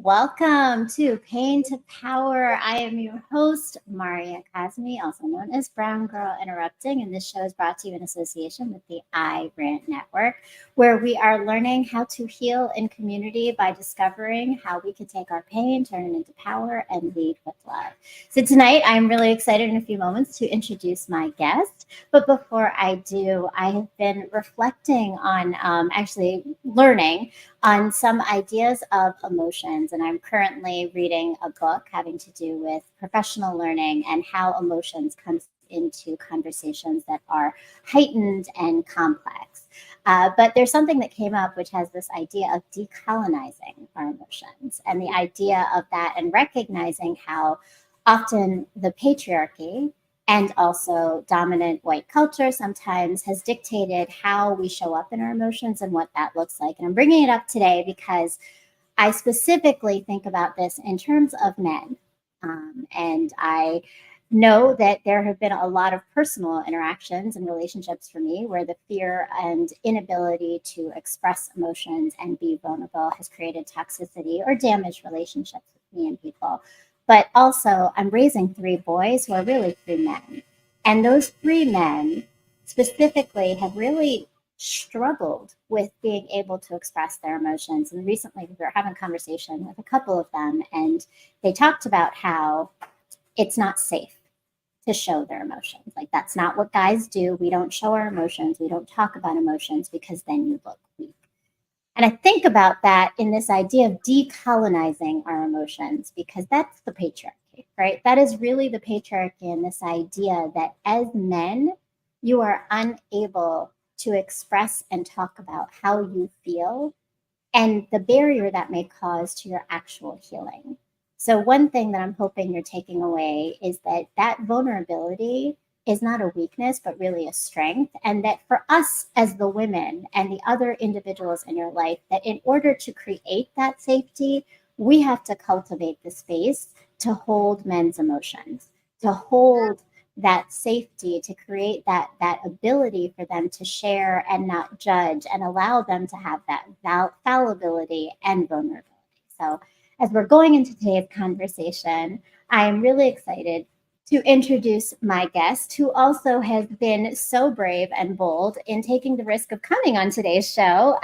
welcome to Pain to Power. I am your host, Maria Kazmi, also known as Brown Girl Interrupting, and this show is brought to you in association with the iRant Network, where we are learning how to heal in community by discovering how we can take our pain, turn it into power, and lead with love. So tonight, I'm really excited in a few moments to introduce my guest, but before I do, I have been reflecting on actually learning on some ideas of emotions. And I'm currently reading a book having to do with professional learning and how emotions come into conversations that are heightened and complex. But there's something that came up which has this idea of decolonizing our emotions and the idea of that and recognizing how often the patriarchy and also dominant white culture sometimes has dictated how we show up in our emotions and what that looks like. And I'm bringing it up today because I specifically think about this in terms of men. And I know that there have been a lot of personal interactions and relationships for me where the fear and inability to express emotions and be vulnerable has created toxicity or damaged relationships with me and people. But also, I'm raising 3 boys who are really 3 men. And those 3 men specifically have really struggled with being able to express their emotions. And recently, we were having a conversation with a couple of them, and they talked about how it's not safe to show their emotions. Like, that's not what guys do. We don't show our emotions. We don't talk about emotions because then you look weak. And I think about that in this idea of decolonizing our emotions, because that's the patriarchy, right? That is really the patriarchy and this idea that as men, you are unable to express and talk about how you feel and the barrier that may cause to your actual healing. So one thing that I'm hoping you're taking away is that that vulnerability is not a weakness, but really a strength. And that for us as the women and the other individuals in your life, that in order to create that safety, we have to cultivate the space to hold men's emotions, to hold that safety, to create that ability for them to share and not judge and allow them to have that fallibility and vulnerability. So as we're going into today's conversation, I am really excited to introduce my guest, who also has been so brave and bold in taking the risk of coming on today's show.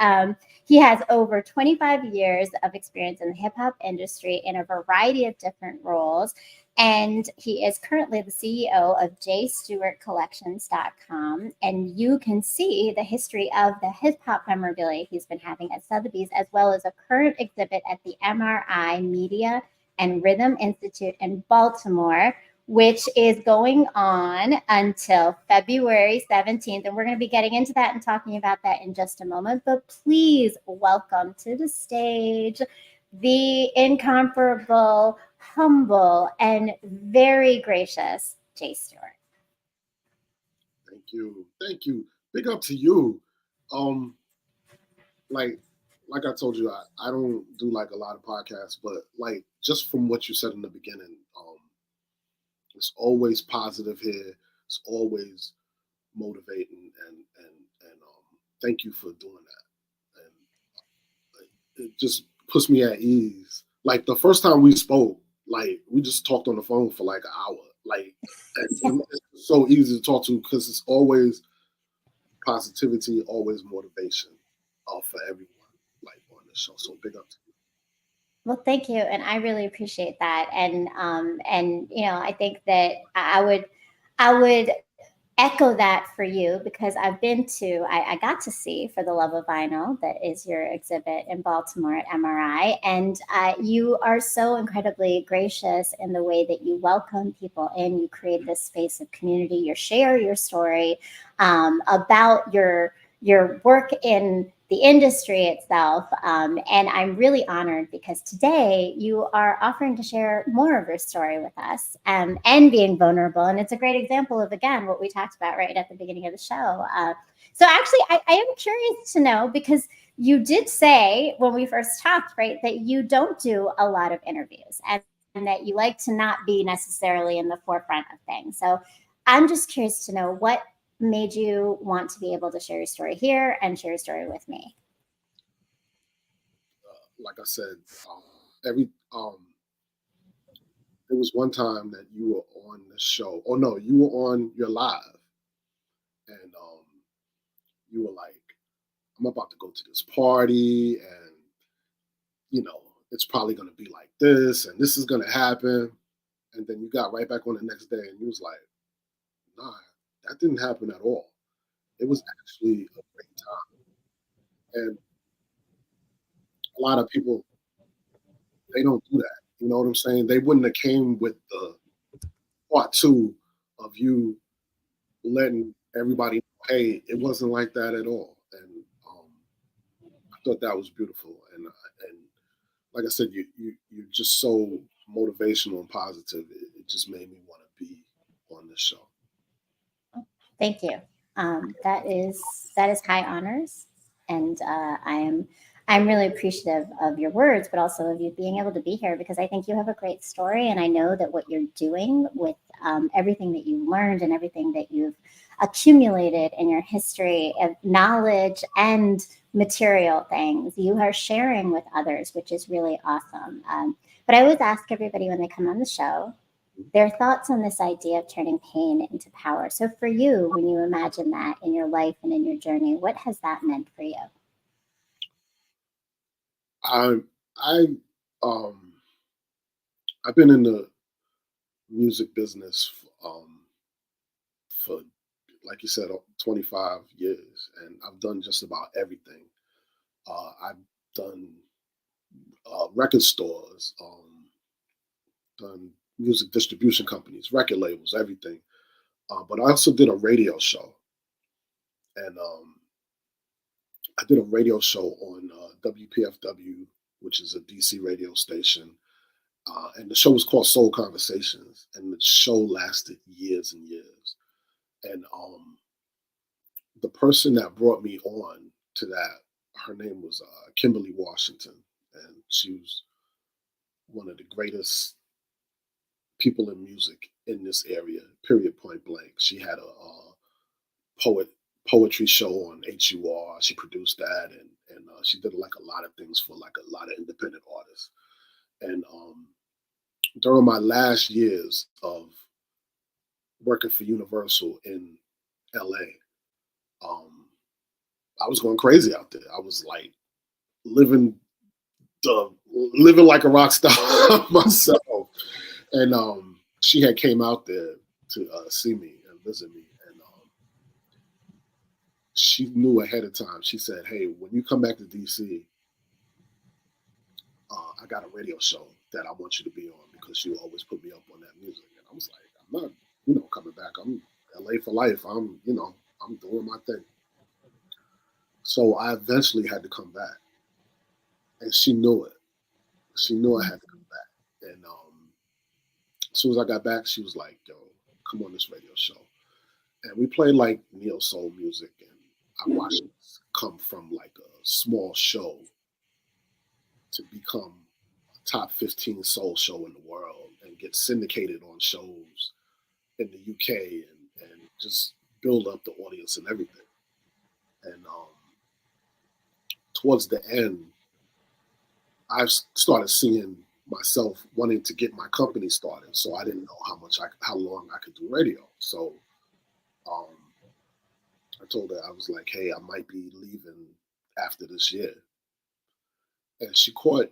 He has over 25 years of experience in the hip hop industry in a variety of different roles. And he is currently the CEO of Jay Stewart Collections.com. And you can see the history of the hip hop memorabilia he's been having at Sotheby's, as well as a current exhibit at the MRI Media and Rhythm Institute in Baltimore, which is going on until February 17th. And we're going to be getting into that and talking about that in just a moment. But please welcome to the stage the incomparable, humble, and very gracious Jay Stewart. Thank you. Thank you. Big up to you. Like I told you, I don't do like a lot of podcasts, but like just from what you said in the beginning, it's always positive here. It's always motivating, and thank you for doing that. And it just puts me at ease. Like the first time we spoke, like we just talked on the phone for like an hour. Like it's so easy to talk to because it's always positivity, always motivation for everyone. Like on the show. So big up to you. Well, thank you, and I really appreciate that. And you know, I think that I would echo that for you because I've been to, I got to see For the Love of Vinyl, that is your exhibit in Baltimore at MRI. And you are so incredibly gracious in the way that you welcome people in. You create this space of community. You share your story about your work in the industry itself. And I'm really honored because today you are offering to share more of your story with us and being vulnerable. And it's a great example of, again, what we talked about right at the beginning of the show. So actually, I am curious to know, because you did say when we first talked, right, that you don't do a lot of interviews and that you like to not be necessarily in the forefront of things. So I'm just curious to know what made you want to be able to share your story here and share your story with me? Like I said, every there was one time that you were on the show. Oh no, you were on your live, and you were like, "I'm about to go to this party, and it's probably going to be like this, and this is going to happen." And then you got right back on the next day, and you was like, "Nah, that didn't happen at all. It was actually a great time." And a lot of people, they don't do that. You know what I'm saying? They wouldn't have came with the part two of you letting everybody know, hey, it wasn't like that at all. And I thought that was beautiful. And like I said, you're just so motivational and positive. It just made me want to be on this show. Thank you. That is high honors, and I'm really appreciative of your words, but also of you being able to be here, because I think you have a great story, and I know that what you're doing with everything that you learned and everything that you've accumulated in your history of knowledge and material things, you are sharing with others, which is really awesome. But I always ask everybody when they come on the show their thoughts on this idea of turning pain into power. So for you, when you imagine that in your life and in your journey, what has that meant for you? I um I've been in the music business for, like you said, 25 years, and I've done just about everything. I've done record stores, done music distribution companies, record labels, everything. But I also did a radio show, and I did a radio show on WPFW, which is a DC radio station. And the show was called Soul Conversations, and the show lasted years and years. And the person that brought me on to that, her name was Kimberly Washington, and she was one of the greatest people in music in this area. Period. Point blank. She had a poetry show on HUR. She produced that, and she did like a lot of things for like a lot of independent artists. And during my last years of working for Universal in LA, I was going crazy out there. I was like living living like a rock star myself. And she had came out there to see me and visit me, and she knew ahead of time. She said, "Hey, when you come back to DC, I got a radio show that I want you to be on, because you always put me up on that music." And I was like, "I'm not, coming back. I'm LA for life. I'm doing my thing." So I eventually had to come back, and she knew it. She knew I had to come back. And as soon as I got back, she was like, "Yo, come on this radio show." And we played like neo soul music, and I watched it come from like a small show to become a top 15 soul show in the world and get syndicated on shows in the UK, and just build up the audience and everything. And towards the end, I started seeing myself wanting to get my company started. So I didn't know how long I could do radio. So um, I told her, I was like, "Hey, I might be leaving after this year." And she caught,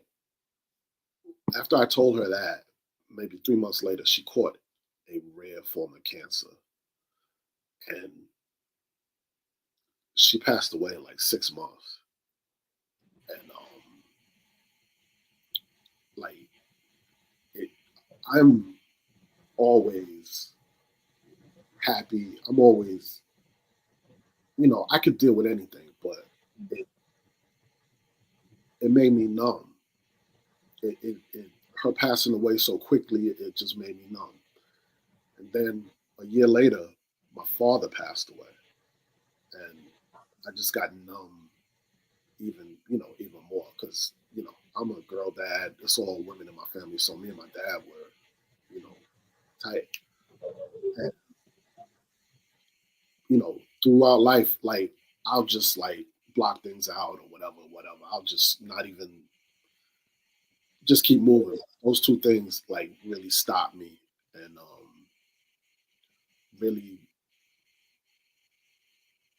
after I told her that, maybe 3 months later, she caught a rare form of cancer. And she passed away in like 6 months. And like, it, I'm always happy. I'm always, I could deal with anything, but it, it made me numb. Her passing away so quickly, it just made me numb. And then a year later, my father passed away, and I just got numb even more, because I'm a girl dad. It's all women in my family, so me and my dad were tight. And throughout life, like, I'll just like block things out or whatever. I'll just not even just keep moving. Those two things like really stopped me and really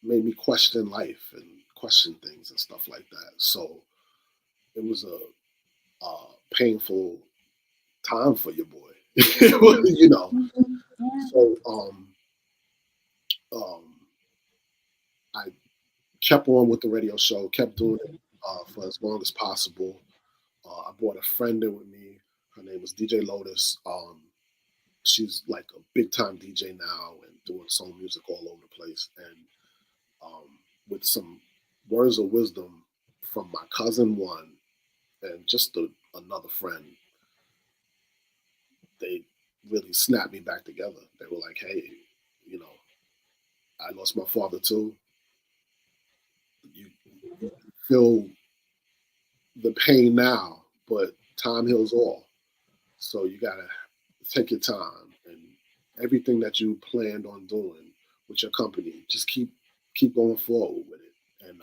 made me question life and question things and stuff like that. So it was a painful time for your boy, you know. Yeah. So I kept on with the radio show, kept doing it for as long as possible. I brought a friend in with me. Her name was DJ Lotus. She's like a big time DJ now and doing soul music all over the place. And with some words of wisdom from my cousin one and just another friend, they really snapped me back together. They were like, hey, you know, I lost my father too. You feel the pain now, but time heals all. So you gotta take your time and everything that you planned on doing with your company, just keep going forward with it. And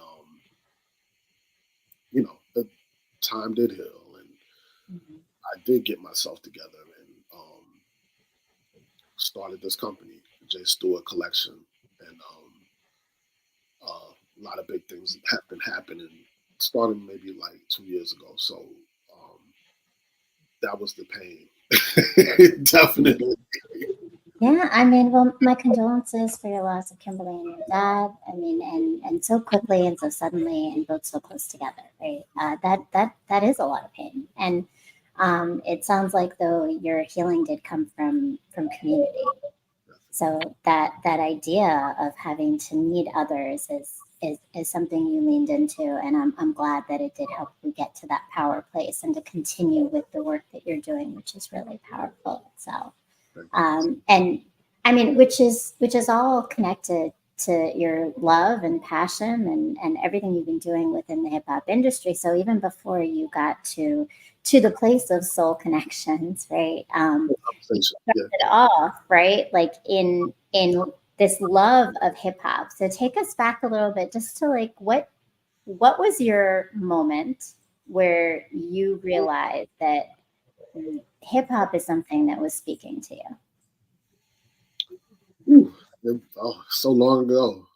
you know, the time did heal, and I did get myself together and started this company, Jay Stewart Collection, and a lot of big things have been happening, starting maybe like 2 years ago. So that was the pain, definitely. Yeah, I mean, well, my condolences for your loss of Kimberly and your dad. I mean, and so quickly and so suddenly, and both so close together, right? That is a lot of pain, and it sounds like though your healing did come from community. So that idea of having to need others is something you leaned into, and I'm glad that it did help you get to that power place and to continue with the work that you're doing, which is really powerful itself. And I mean, which is all connected to your love and passion and everything you've been doing within the hip hop industry. So even before you got to the place of soul connections, right? You started off right, like in this love of hip hop. So take us back a little bit, just to like what was your moment where you realized that hip hop is something that was speaking to you? Ooh, so long ago.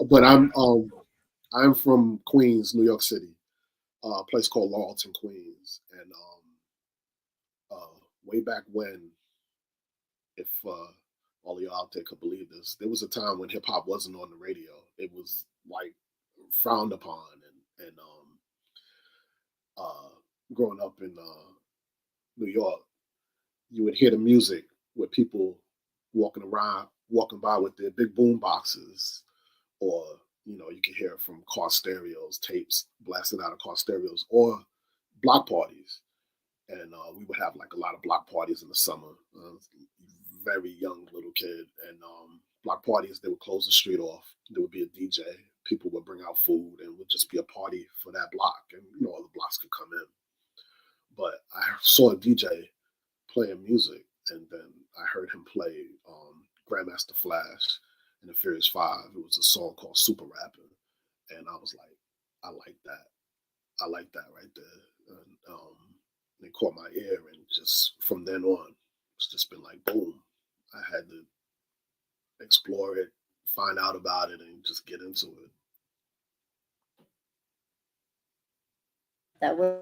But I'm from Queens, New York City, a place called Laurelton, Queens, and way back when, if all of y'all out there could believe this, there was a time when hip hop wasn't on the radio. It was like frowned upon, and growing up in New York, you would hear the music with people walking by with their big boom boxes, or you could hear it from car stereos, tapes blasting out of car stereos, or block parties. And we would have like a lot of block parties in the summer. Very young little kid, and block parties, they would close the street off. There would be a DJ. People would bring out food, and it would just be a party for that block, and all the blocks could come in. But I saw a DJ playing music, and then I heard him play Grandmaster Flash in the Furious Five. It was a song called Super Rapping, and I was like, I like that. I like that right there. And it caught my ear, and just from then on, it's just been like boom. I had to explore it, find out about it, and just get into it. That was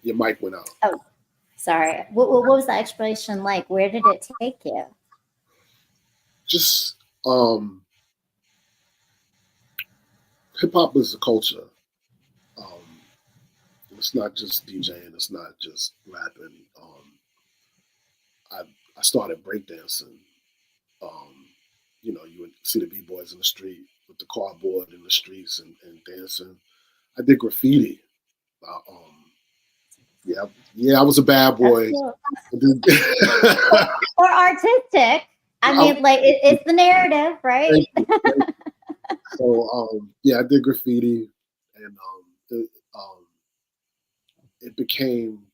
Your mic went out. Oh, sorry. What was that exploration like? Where did it take you? Just hip hop is a culture. Um, it's not just DJing. It's not just rapping. I I started breakdancing. You would see the b-boys in the street with the cardboard in the streets and dancing. I did graffiti. Yeah, yeah, I was a bad boy. Cool. Or artistic. I mean, like it's the narrative, right? Thank you. So yeah, I did graffiti, and it became,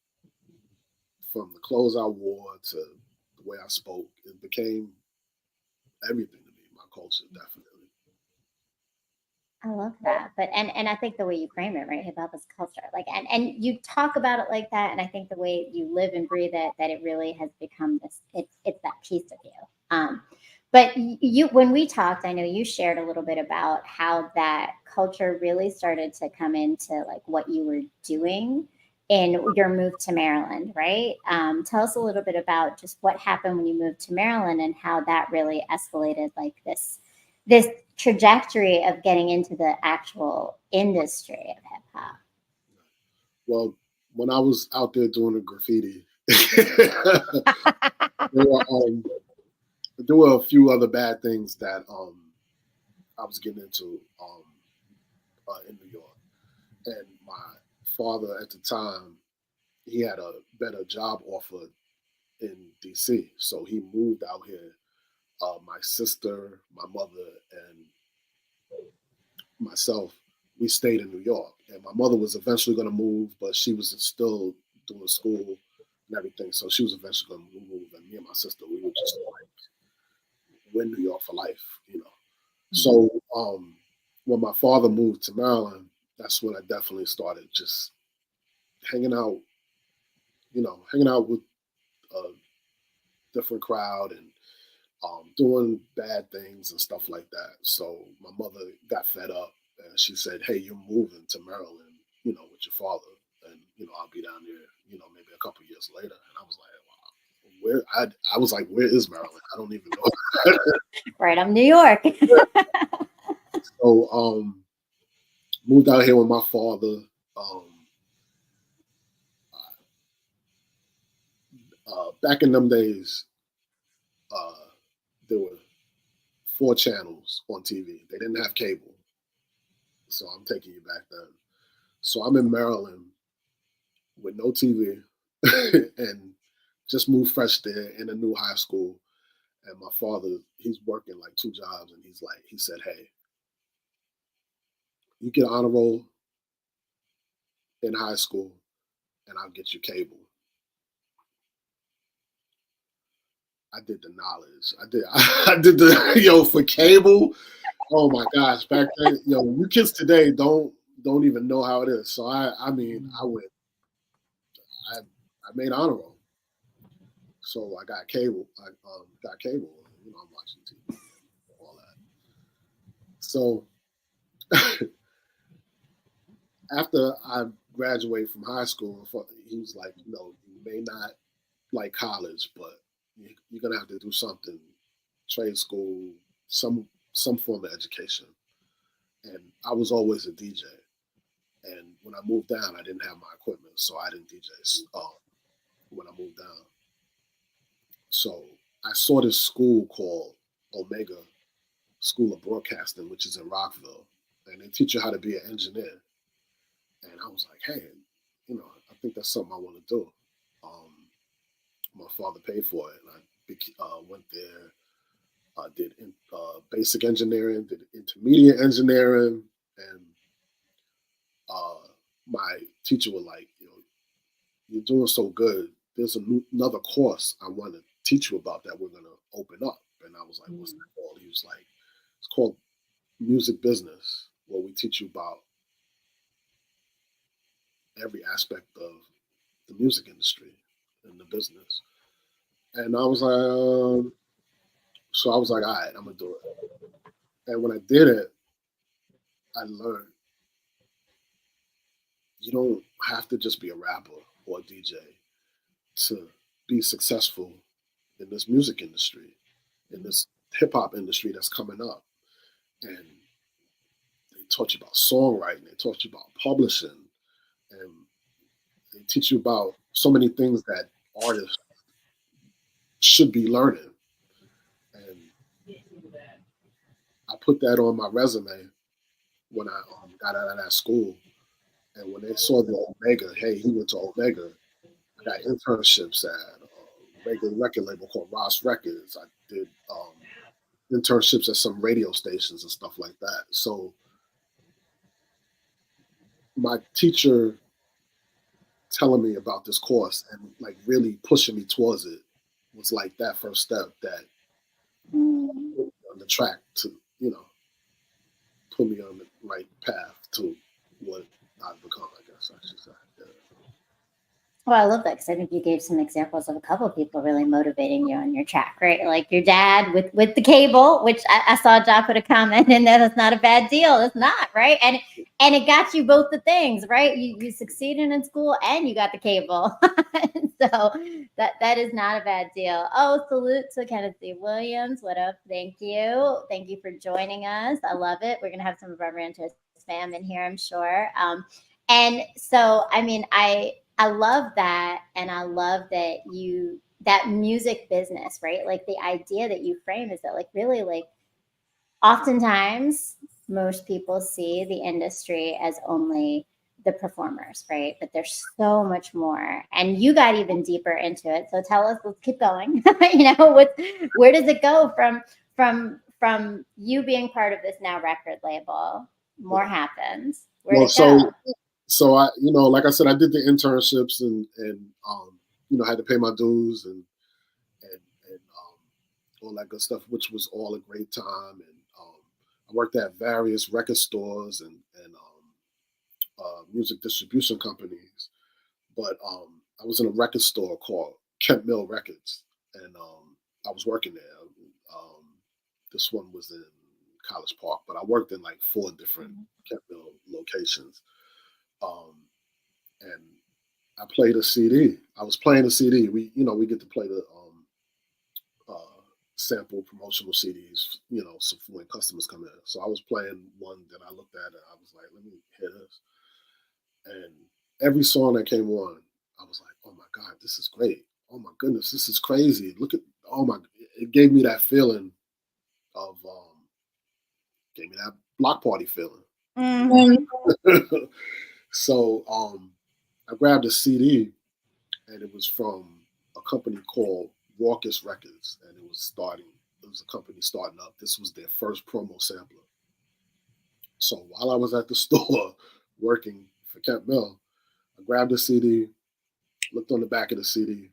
from the clothes I wore to the way I spoke, it became everything to me. My culture, definitely. I love that. But and I think the way you frame it, right? Hip hop is culture. Like and you talk about it like that. And I think the way you live and breathe it, that it really has become this, it's that piece of you. But you, when we talked, I know you shared a little bit about how that culture really started to come into like what you were doing in your move to Maryland, right? Tell us a little bit about just what happened when you moved to Maryland and how that really escalated like this trajectory of getting into the actual industry of hip hop. Well, when I was out there doing the graffiti, there were, there were a few other bad things that I was getting into in New York. And my father at the time, he had a better job offer in DC. So he moved out here. My sister, my mother, and myself, we stayed in New York. And my mother was eventually going to move, but she was still doing school and everything. So she was eventually going to move. And me and my sister, we were just like, we're in New York for life, you know. So when my father moved to Maryland, that's when I definitely started just hanging out, hanging out with a different crowd and doing bad things and stuff like that. So my mother got fed up and she said, "Hey, you're moving to Maryland, with your father, and I'll be down there, maybe a couple years later." And I was like, "Wow, where?" I was like, "Where is Maryland? I don't even know." Right, I'm New York. So moved out here with my father. Back in them days, there were 4 channels on TV. They didn't have cable. So I'm taking you back then. So I'm in Maryland with no TV and just moved fresh there in a new high school. And my father, he's working like 2 jobs, and he said, "Hey, you get honor roll in high school, and I'll get you cable." I did the knowledge. I did the for cable. Oh my gosh, back then, you kids today don't even know how it is. So I mean, I made honor roll. So I got cable. I got cable. I'm watching TV, all that. So after I graduated from high school, he was like, "You may not like college, but you're gonna have to do something, trade school, some form of education." And I was always a DJ. And when I moved down, I didn't have my equipment, so I didn't DJ when I moved down. So I saw this school called Omega School of Broadcasting, which is in Rockville, and they teach you how to be an engineer. And I was like, "Hey, I think that's something I want to do." My father paid for it, and I went there. Did basic engineering, did intermediate engineering, and my teacher was like, "You're doing so good. There's another course I want to teach you about that we're going to open up." And I was like, "What's that called?" He was like, "It's called music business, where we teach you about every aspect of the music industry and the business." And I was like, so I was like, "All right, I'm going to do it." And when I did it, I learned you don't have to just be a rapper or a DJ to be successful in this music industry, in this hip hop industry that's coming up. And they taught you about songwriting, they taught you about publishing, and they teach you about so many things that artists should be learning. And I put that on my resume when I got out of that school. And when they saw the Omega, hey, he went to Omega, I got internships at a regular record label called Ross Records. I did internships at some radio stations and stuff like that. So my teacher telling me about this course and like really pushing me towards it was like that first step that on the track to put me on right path to what I've become, I guess I should say. Yeah. Well, I love that because I think you gave some examples of a couple of people really motivating you on your track, right? Like your dad with the cable, which I saw John put a comment in there. That's not a bad deal. It's not, right? And it got you both the things, right? You succeeded in school and you got the cable. So that is not a bad deal. Oh, salute to Kenneth C. Williams. What up? Thank you. Thank you for joining us. I love it. We're gonna have some of our Ranchers fam in here, I'm sure. And so, I mean, I love that. And I love that that music business, right? Like the idea that you frame is that like really like oftentimes most people see the industry as only the performers, right? But there's so much more. And you got even deeper into it. So tell us, let's keep going. Where does it go from you being part of this now record label? More happens. Where'd Well, it go? so I, like I said, I did the internships and had to pay my dues and all that good stuff, which was all a great time. And I worked at various record stores and music distribution companies. But I was in a record store called Kent Mill Records, and I was working there. This one was in College Park, but I worked in like 4 different Kent Mill locations. And I played a CD. I was playing a CD. We get to play the sample promotional CDs, so when customers come in. So I was playing one that I looked at and I was like, let me hear this. And every song that came on, I was like, oh my God, this is great. Oh my goodness, this is crazy. It gave me that feeling of, gave me that block party feeling. Mm-hmm. So I grabbed a CD and it was from a company called Raucous Records, and it was a company starting up. This was their first promo sampler. So while I was at the store working for Kent Mill, I grabbed a CD, looked on the back of the CD,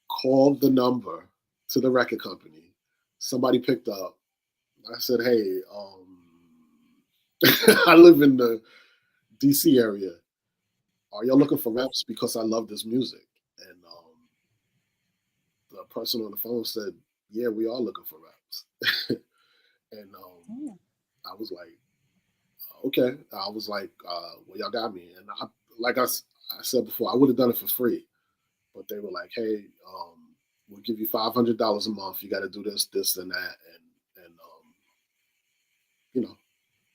called the number to the record company. Somebody picked up. I said, hey, I live in the DC area. Are y'all looking for reps? Because I love this music. And the person on the phone said, yeah, we are looking for reps. And I was like, okay. I was like, well, y'all got me. And I said before, I would have done it for free. But they were like, hey, we'll give you $500 a month. You got to do this, this, and that. And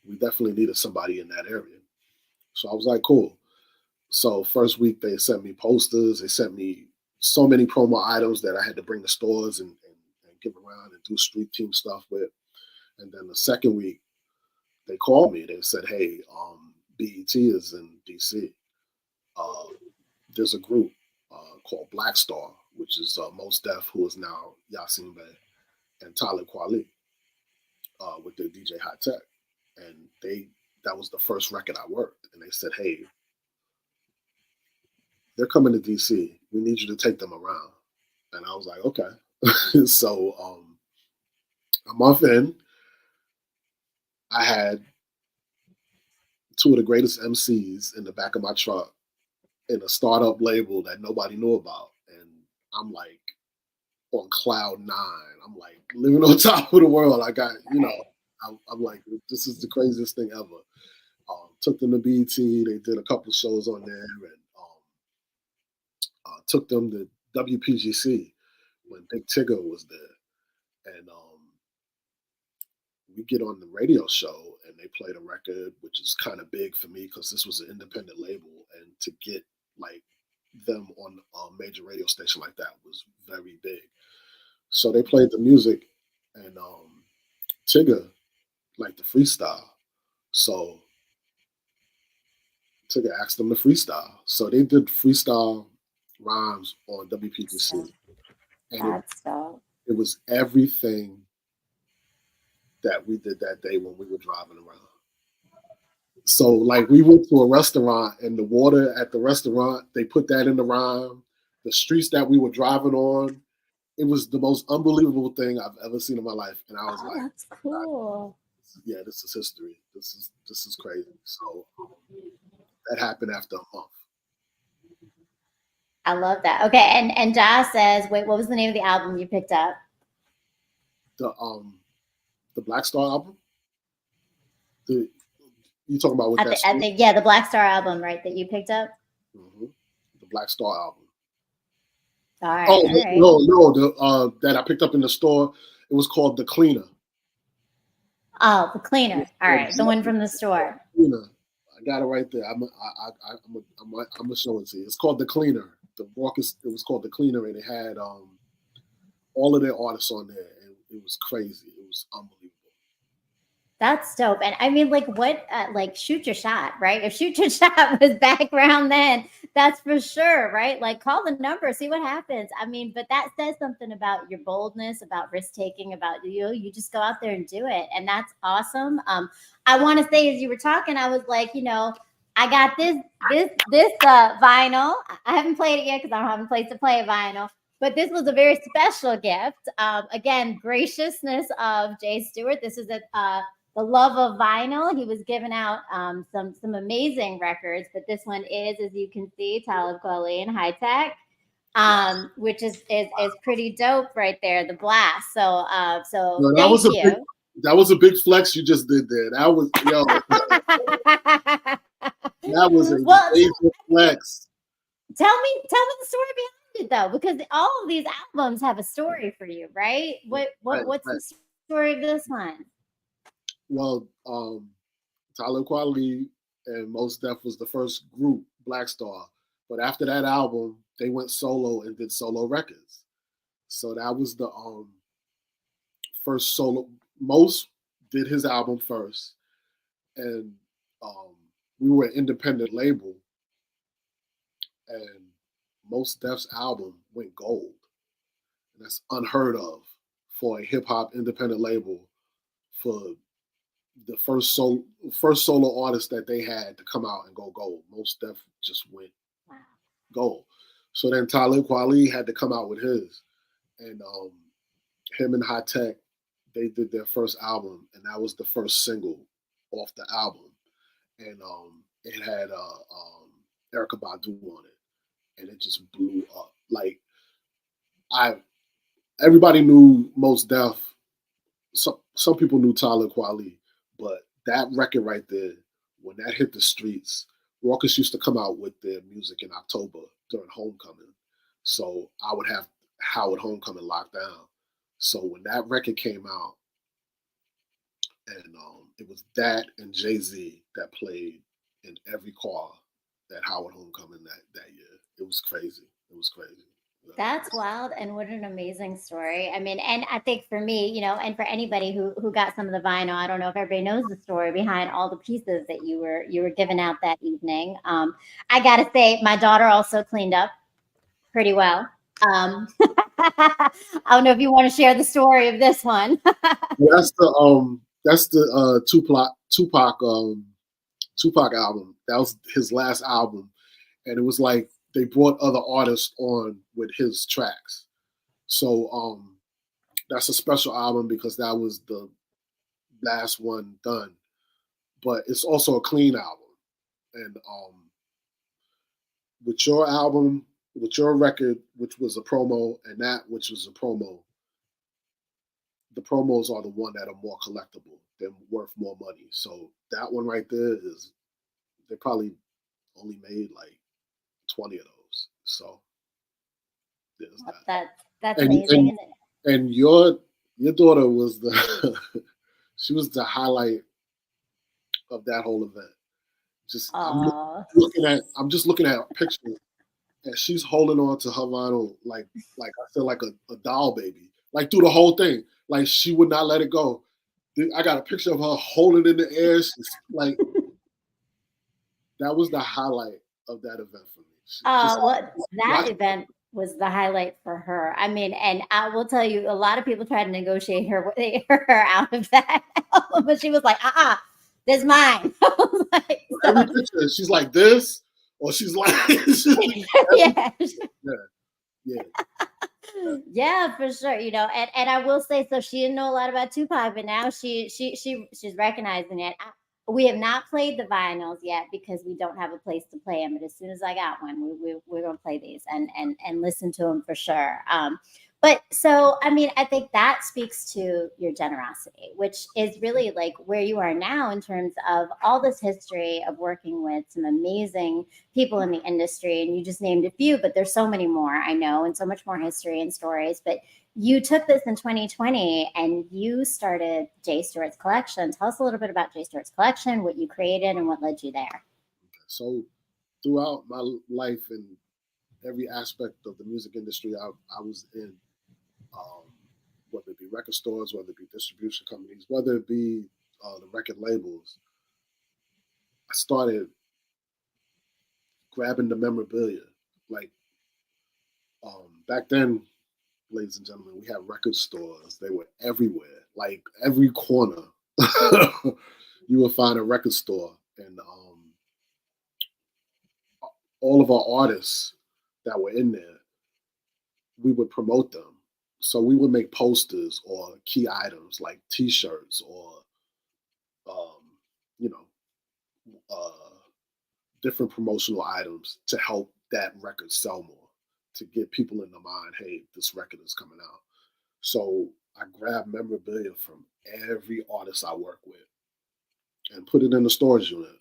we definitely needed somebody in that area. So I was like, cool. So first week, they sent me posters. They sent me so many promo items that I had to bring to stores and give around and do street team stuff with. And then the second week, they called me. They said, hey, BET is in DC. There's a group called Black Star, which is Mos Def, who is now Yasin Bey, and Talib Kweli with their DJ High Tech. And that was the first record I worked. And they said, hey, they're coming to DC. We need you to take them around. And I was like, okay. So a month in, I had 2 of the greatest MCs in the back of my truck in a startup label that nobody knew about. And I'm like on cloud 9. I'm like living on top of the world. I got, I'm like, this is the craziest thing ever. Took them to BT. They did a couple of shows on there, and took them to WPGC when Big Tigger was there. And we get on the radio show, and they played a record, which is kind of big for me because this was an independent label, and to get like them on a major radio station like that was very big. So they played the music, and Tigger liked the freestyle. So Tigger asked them to freestyle. So they did freestyle rhymes on WPGC. And it was everything that we did that day when we were driving around. So like we went to a restaurant and the water at the restaurant, they put that in the rhyme. The streets that we were driving on, it was the most unbelievable thing I've ever seen in my life. And I was like, that's cool. this is history. This is crazy. So that happened after a month. I love that. Okay, and Josh says, wait, what was the name of the album you picked up? The Black Star album. You talking about what the Black Star album, right? That you picked up. Mm-hmm. The Black Star album. All right. No, that I picked up in the store. It was called The Cleaner. Oh, The Cleaner. All right, the one from the store. Cleaner. I got it right there. I'm gonna show it to you. It's called The Cleaner. It was called The Cleaner, and it had all of their artists on there, and it was crazy. It was unbelievable. That's dope. And I mean, like, what, like, Shoot Your Shot, right? If Shoot Your Shot was background then, that's for sure, right? Like, call the number, see what happens. I mean, but that says something about your boldness, about risk taking, about you just go out there and do it. And that's awesome. I want to say, as you were talking, I was like, I got this vinyl. I haven't played it yet because I don't have a place to play a vinyl. But this was a very special gift. Again, graciousness of Jay Stewart. This is the love of vinyl. He was giving out some amazing records, but this one is, as you can see, Talib Kweli and High Tech, which is pretty dope right there. The Blast. So thank you. That was a big flex you just did there. That was that was a major flex. Tell me the story behind it, though, because all of these albums have a story for you, right? What's the story of this one? Well, Talib Kweli and Mos Def was the first group, Black Star. But after that album, they went solo and did solo records. So that was the first solo. Mos did his album first, and we were an independent label, and Mos Def's album went gold. And that's unheard of for a hip hop independent label for the first solo artist that they had to come out and go gold. Mos Def just went gold. So then Talib Kweli had to come out with his, and him and High Tech, they did their first album, and that was the first single off the album, and it had Erykah Badu on it, and it just blew up. Like everybody knew Mos Def. Some people knew Talib Kweli. But that record right there, when that hit the streets, Rawkus used to come out with their music in October during Homecoming. So I would have Howard Homecoming locked down. So when that record came out, and it was that and Jay-Z that played in every car at Howard Homecoming that year. It was crazy. It was crazy. That's wild, and what an amazing story. I mean, and I think for me, and for anybody who got some of the vinyl, I don't know if everybody knows the story behind all the pieces that you were giving out that evening. I gotta say, my daughter also cleaned up pretty well. I don't know if you want to share the story of this one. That's the Tupac album. That was his last album, and it was like they brought other artists on with his tracks. So that's a special album because that was the last one done. But it's also a clean album. And with your album, with your record, which was a promo, and that which was a promo, the promos are the one that are more collectible. They're worth more money. So that one right there they probably only made like 20 of those. So there's that. That's amazing. And your daughter was she was the highlight of that whole event. I'm just looking at pictures, and she's holding on to her vinyl like I feel like a doll baby, like through the whole thing. Like she would not let it go. I got a picture of her holding it in the air. She's like, that was the highlight of that event for me. That event was the highlight for her. I mean, and I will tell you, a lot of people tried to negotiate her out of that album, but she was like, this is mine. Like, every picture, she's like this, or she's like, yeah. Yeah, for sure. You know, and I will say, so she didn't know a lot about Tupac, but now she's recognizing it. We have not played the vinyls yet because we don't have a place to play them. But as soon as I got one, we're gonna play these and listen to them for sure. But so, I mean, I think that speaks to your generosity, which is really like where you are now in terms of all this history of working with some amazing people in the industry. And you just named a few, but there's so many more, I know, and so much more history and stories. But you took this in 2020 and you started Jay Stewart's collection. Tell us a little bit about Jay Stewart's collection, what you created, and what led you there. So throughout my life and every aspect of the music industry I was in, um, whether it be record stores, whether it be distribution companies, whether it be the record labels, I started grabbing the memorabilia. Like back then, ladies and gentlemen, we had record stores. They were everywhere, like every corner. You would find a record store, and all of our artists that were in there, we would promote them. So we would make posters or key items like T-shirts or, um, you know, uh, different promotional items to help that record sell more, to get people in the mind, hey, this record is coming out. So I grabbed memorabilia from every artist I work with and put it in the storage unit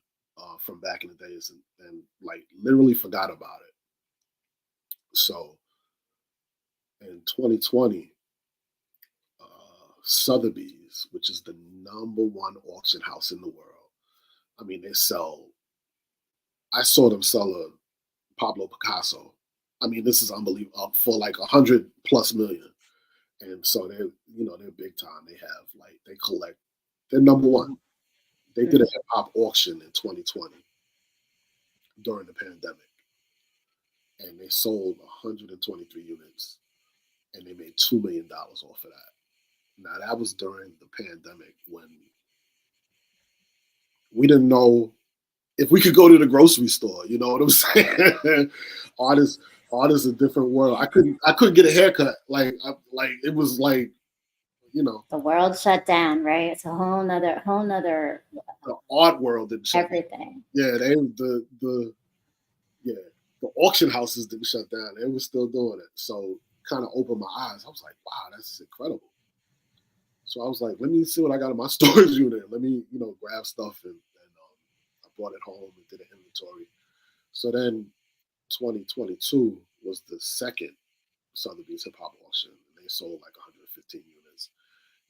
from back in the days, and like literally forgot about it. So in 2020, Sotheby's, which is the #1 auction house in the world. I mean, they sell. I saw them sell a Pablo Picasso. I mean, this is unbelievable for like 100+ million. And so they're big time. They have like they collect. They're #1. They did a hip hop auction in 2020 during the pandemic, and they sold 123 units, and they made $2 million off of that. Now that was during the pandemic when we didn't know if we could go to the grocery store. You know what I'm saying? artists a different world. I couldn't get a haircut. Like it was like, The world shut down, right? It's a whole nother the art world didn't shut down. everything. Yeah, the auction houses didn't shut down. They were still doing it. So kind of opened my eyes. I was like, wow, that's incredible. So I was like, let me see what I got in my storage unit. Let me, grab stuff, and I brought it home and did an inventory. So then 2022 was the second Sotheby's hip hop auction. They sold like 115 units,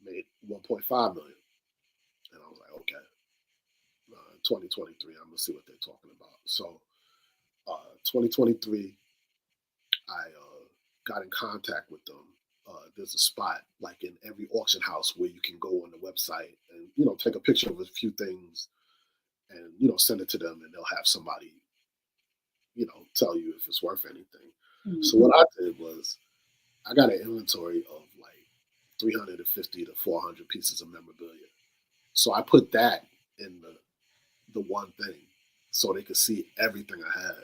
made 1.5 million. And I was like, okay, 2023, I'm gonna see what they're talking about. So 2023, I got in contact with them. There's a spot like in every auction house where you can go on the website and take a picture of a few things and send it to them, and they'll have somebody tell you if it's worth anything. Mm-hmm. So what I did was I got an inventory of like 350 to 400 pieces of memorabilia. So I put that in the one thing so they could see everything I had.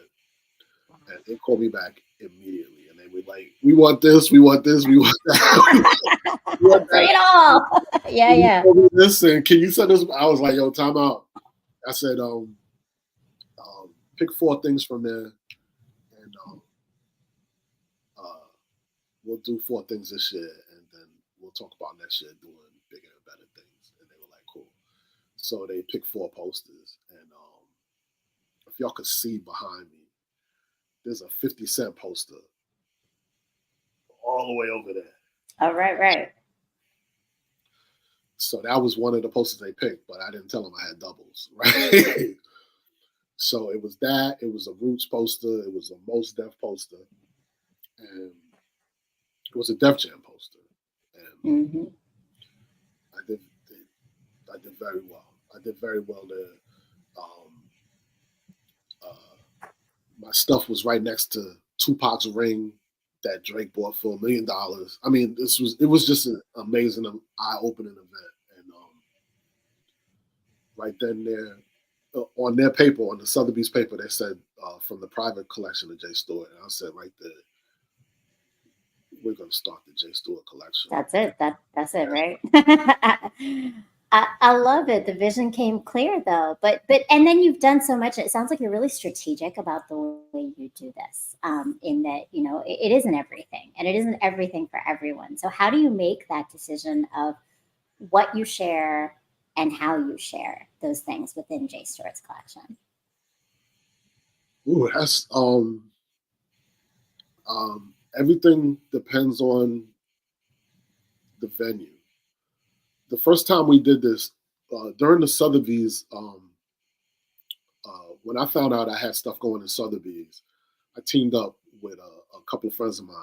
And they called me back immediately, and they were like, "We want this, we want this, we want that, we want that. Bring it all." Yeah. This, and can you send us? I was like, "Yo, time out." I said, "Pick 4 things from there, and we'll do 4 things this year, and then we'll talk about next year doing bigger and better things." And they were like, "Cool." So they picked 4 posters, and if y'all could see behind me, there's a 50 Cent poster all the way over there. Oh, right. So that was one of the posters they picked, but I didn't tell them I had doubles, right? So it was that. It was a Roots poster. It was a Mos Def poster, and it was a Def Jam poster. And mm-hmm. I did very well. I did very well there. My stuff was right next to Tupac's ring that Drake bought for $1 million. I mean, it was just an amazing, eye-opening event. And right then there, on their paper, on the Sotheby's paper, they said from the private collection of Jay Stewart. And I said right there, we're gonna start the Jay Stewart collection. That's it. That's it, right? I love it. The vision came clear though, but and then you've done so much. It sounds like you're really strategic about the way you do this. In that, you know, it isn't everything, and it isn't everything for everyone. So how do you make that decision of what you share and how you share those things within Jay Stewart's collection? Ooh, that's everything depends on the venue. The first time we did this during the Sotheby's, when I found out I had stuff going in Sotheby's, I teamed up with a couple of friends of mine,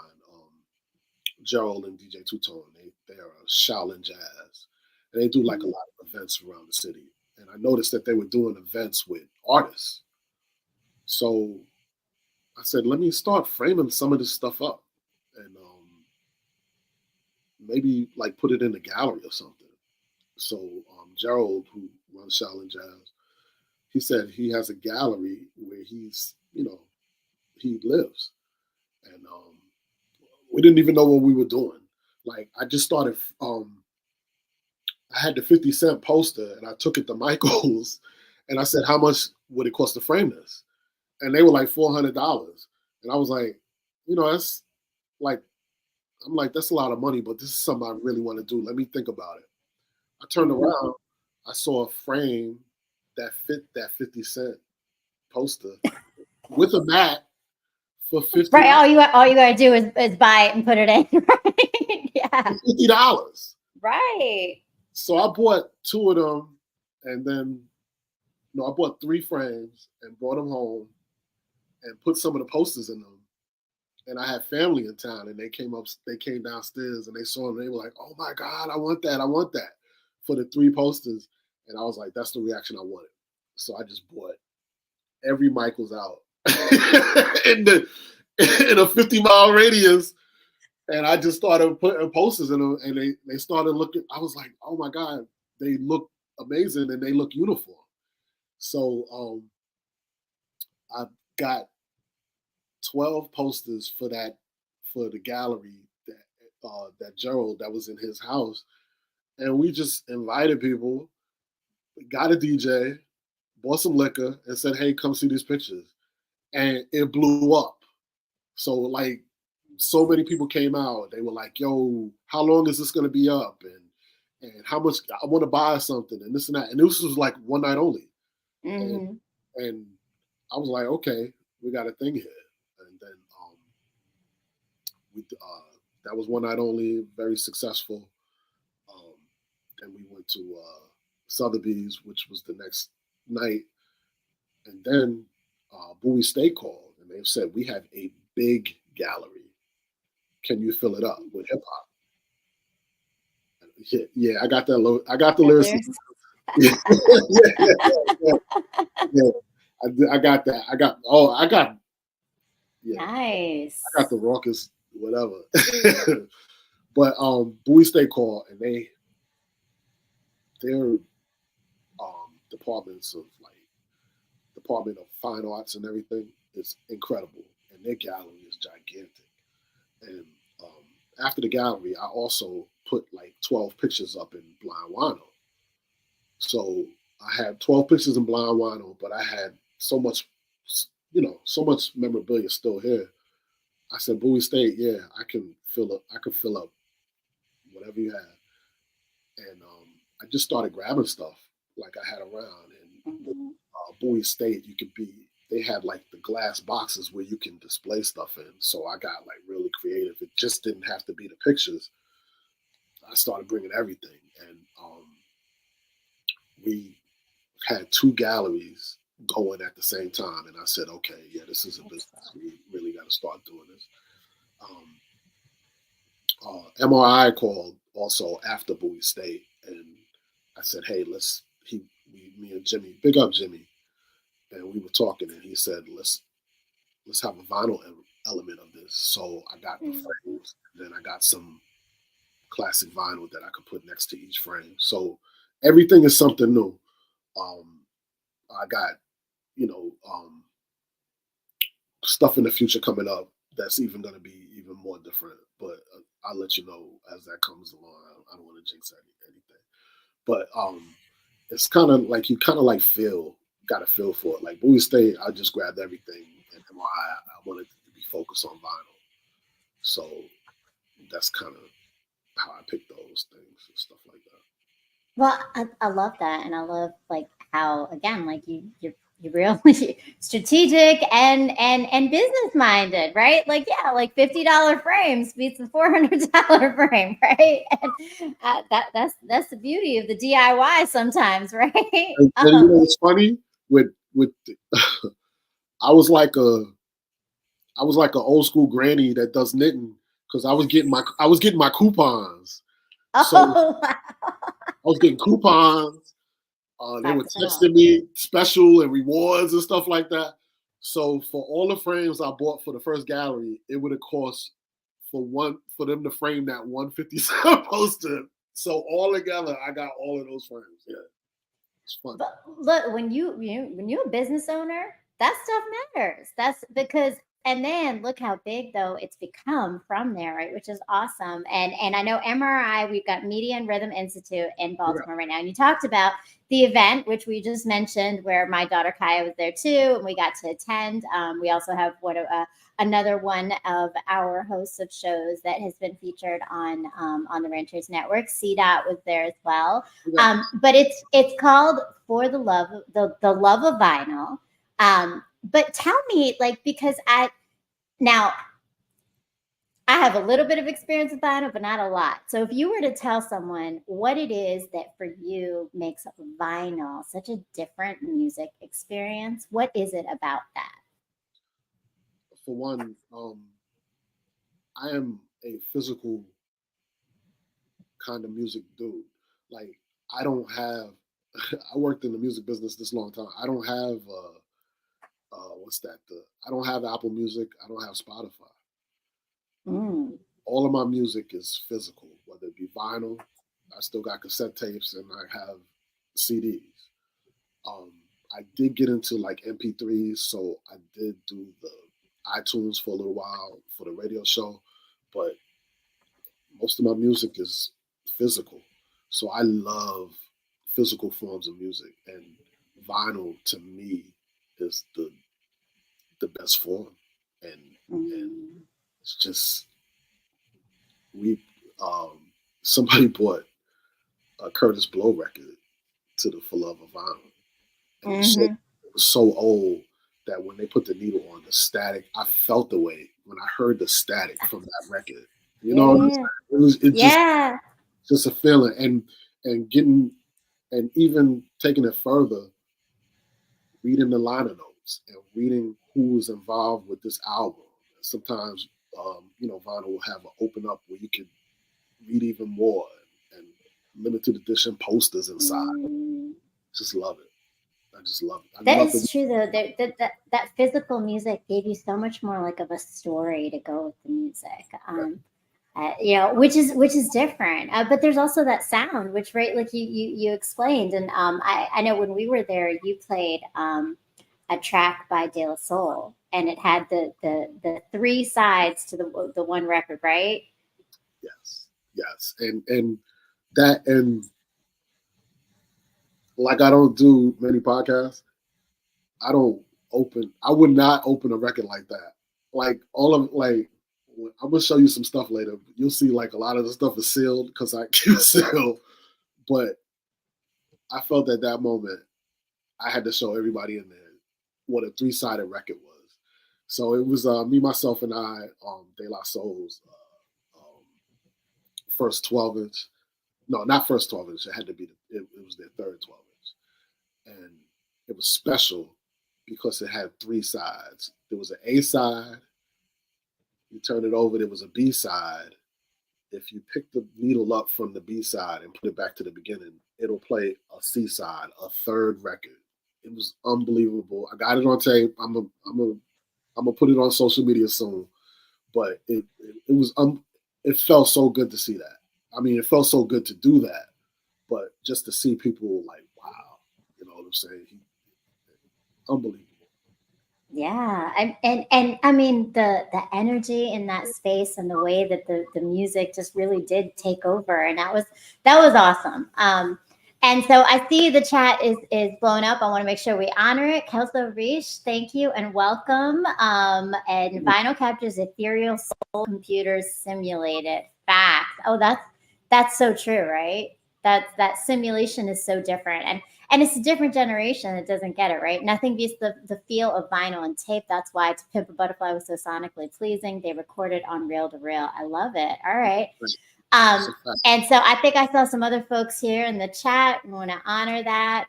Gerald and DJ Two Tone. They are Shaolin Jazz, and they do like a lot of events around the city. And I noticed that they were doing events with artists. So I said, let me start framing some of this stuff up, and maybe like put it in a gallery or something. So Gerald, who runs Shaolin Jazz, he said he has a gallery where he's, you know, he lives. And we didn't even know what we were doing. Like I just started, I had the 50 Cent poster and I took it to Michael's and I said, how much would it cost to frame this? And they were like $400. And I was like, you know, that's like, I'm like, that's a lot of money, but this is something I really want to do. Let me think about it. I turned around, I saw a frame that fit that 50 Cent poster with a mat for $50. Right. All you gotta do is buy it and put it in. Right. Yeah. $50. Right. So I bought 2 of them, and then I bought 3 frames and brought them home and put some of the posters in them. And I had family in town, and they came downstairs and they saw them. And they were like, "Oh my God, I want that," for the 3 posters. And I was like, "That's the reaction I wanted." So I just bought every Michael's out in a 50-mile radius, and I just started putting posters in them, and they started looking. I was like, "Oh my God, they look amazing and they look uniform." So I got 12 posters for the gallery that Gerald, that was in his house, and we just invited people, got a DJ, bought some liquor, and said, "Hey, come see these pictures," and it blew up. So like, so many people came out. They were like, "Yo, how long is this gonna be up? And how much? I want to buy something and this and that." And this was like one night only, and I was like, "Okay, we got a thing here." And then that was one night only, very successful. Then we went to Sotheby's, which was the next night, and then Bowie State called, and they said, "We have a big gallery. Can you fill it up with hip hop?" Yeah, I got that. I got the lyrics. Yeah. I got that. Nice. I got the raucous whatever. But Bowie State called, and their departments of Department of Fine Arts and everything is incredible, and their gallery is gigantic. And after the gallery, I also put like 12 pictures up in blind wino. So I had 12 pictures in blind wino, but I had so much memorabilia still here. I said, "Bowie State, yeah, I can fill up whatever you have." And I just started grabbing stuff like I had around. And Bowie State, they had like the glass boxes where you can display stuff in. So I got like really creative. It just didn't have to be the pictures. I started bringing everything, and we had 2 galleries going at the same time. And I said, "Okay, yeah, this is a business. We really got to start doing this." MRI called also after Bowie State, and I said, "Hey, me and Jimmy, big up Jimmy," and we were talking, and he said, let's have a vinyl element of this." So I got the frames, and then I got some classic vinyl that I could put next to each frame. So everything is something new. I got, stuff in the future coming up that's even going to be even more different. But I'll let you know as that comes along. I don't want to jinx anything. But it's kind of like you kind of like got to feel for it. Like Bowie State, I just grabbed everything, and I wanted to be focused on vinyl. So that's kind of how I pick those things and stuff like that. Well, I love that, and I love like how again, like you're really strategic and business minded, right? Like yeah, like $50 frames beats the $400 frame, right? And that's the beauty of the DIY sometimes, right? And you know what's funny with I was like a old school granny that does knitting because I was getting my coupons. So wow. I was getting coupons. They were texting me special and rewards and stuff like that. So for all the frames I bought for the first gallery, it would have cost for them to frame that 157 poster. So all together, I got all of those frames. Yeah, it's fun. But look, when you're a business owner, that stuff matters. That's because and then look how big though it's become from there, right? Which is awesome. And I know MRI, we've got Media and Rhythm Institute in Baltimore right now. And you talked about the event, which we just mentioned, where my daughter Kaya was there too, and we got to attend. We also have another one of our hosts of shows that has been featured on the Renters Network. CDOT was there as well. But it's called For the Love the Love of Vinyl. But tell me, like, because now I have a little bit of experience with vinyl, but not a lot. So if you were to tell someone what it is that for you makes vinyl such a different music experience, what is it about that? For one, I am a physical kind of music dude. Like I don't have. I worked in the music business this long time. I don't have what's that? I don't have Apple Music. I don't have Spotify. All of my music is physical, whether it be vinyl. I still got cassette tapes and I have CDs. I did get into like MP3s, so I did do the iTunes for a little while for the radio show, but most of my music is physical. So I love physical forms of music, and vinyl to me is the best form, and it's just somebody bought a Curtis Blow record to the For Love of Vinyl, and it was so old that when they put the needle on the static, I felt the way when I heard the static from that record. You know, just a feeling, and getting and even taking it further, reading the liner notes and reading who was involved with this album. Sometimes, vinyl will have an open up where you can read even more and limited edition posters inside. Just love it. I just love it. That is true, though. That physical music gave you so much more like of a story to go with the music. Which is different. But there's also that sound, which right, like you explained, and I know when we were there, you played a track by De La Soul, and it had the three sides to the one record, right? Yes, and like I don't do many podcasts. I would not open a record like that. Like I'm gonna show you some stuff later. You'll see like a lot of the stuff is sealed because I keep it sealed. But I felt at that moment I had to show everybody in there what a 3-sided record was. So it was me, myself, and I, De La Soul's first 12-inch. No, not first 12-inch. It had to be it was their third 12-inch, and it was special because it had 3 sides. There was an A side. You turn it over, there was a B side. If you pick the needle up from the B side and put it back to the beginning, it'll play a C side, a third record. It was unbelievable. I got it on tape. I'm gonna put it on social media soon. But it was it felt so good to see that. I mean, it felt so good to do that. But just to see people like, wow, you know what I'm saying? Unbelievable. Yeah, and I mean the energy in that space and the way that the music just really did take over, and that was awesome. And so I see the chat is blown up. I want to make sure we honor it. Kelso Reach, thank you and welcome. And vinyl captures ethereal soul, computers simulated facts. Oh, that's so true, right? That simulation is so different, and it's a different generation that doesn't get it, right? Nothing beats the feel of vinyl and tape. That's why To Pimp a Butterfly was so sonically pleasing. They recorded on reel to reel. I love it. All right. And so I think I saw some other folks here in the chat. We want to honor that.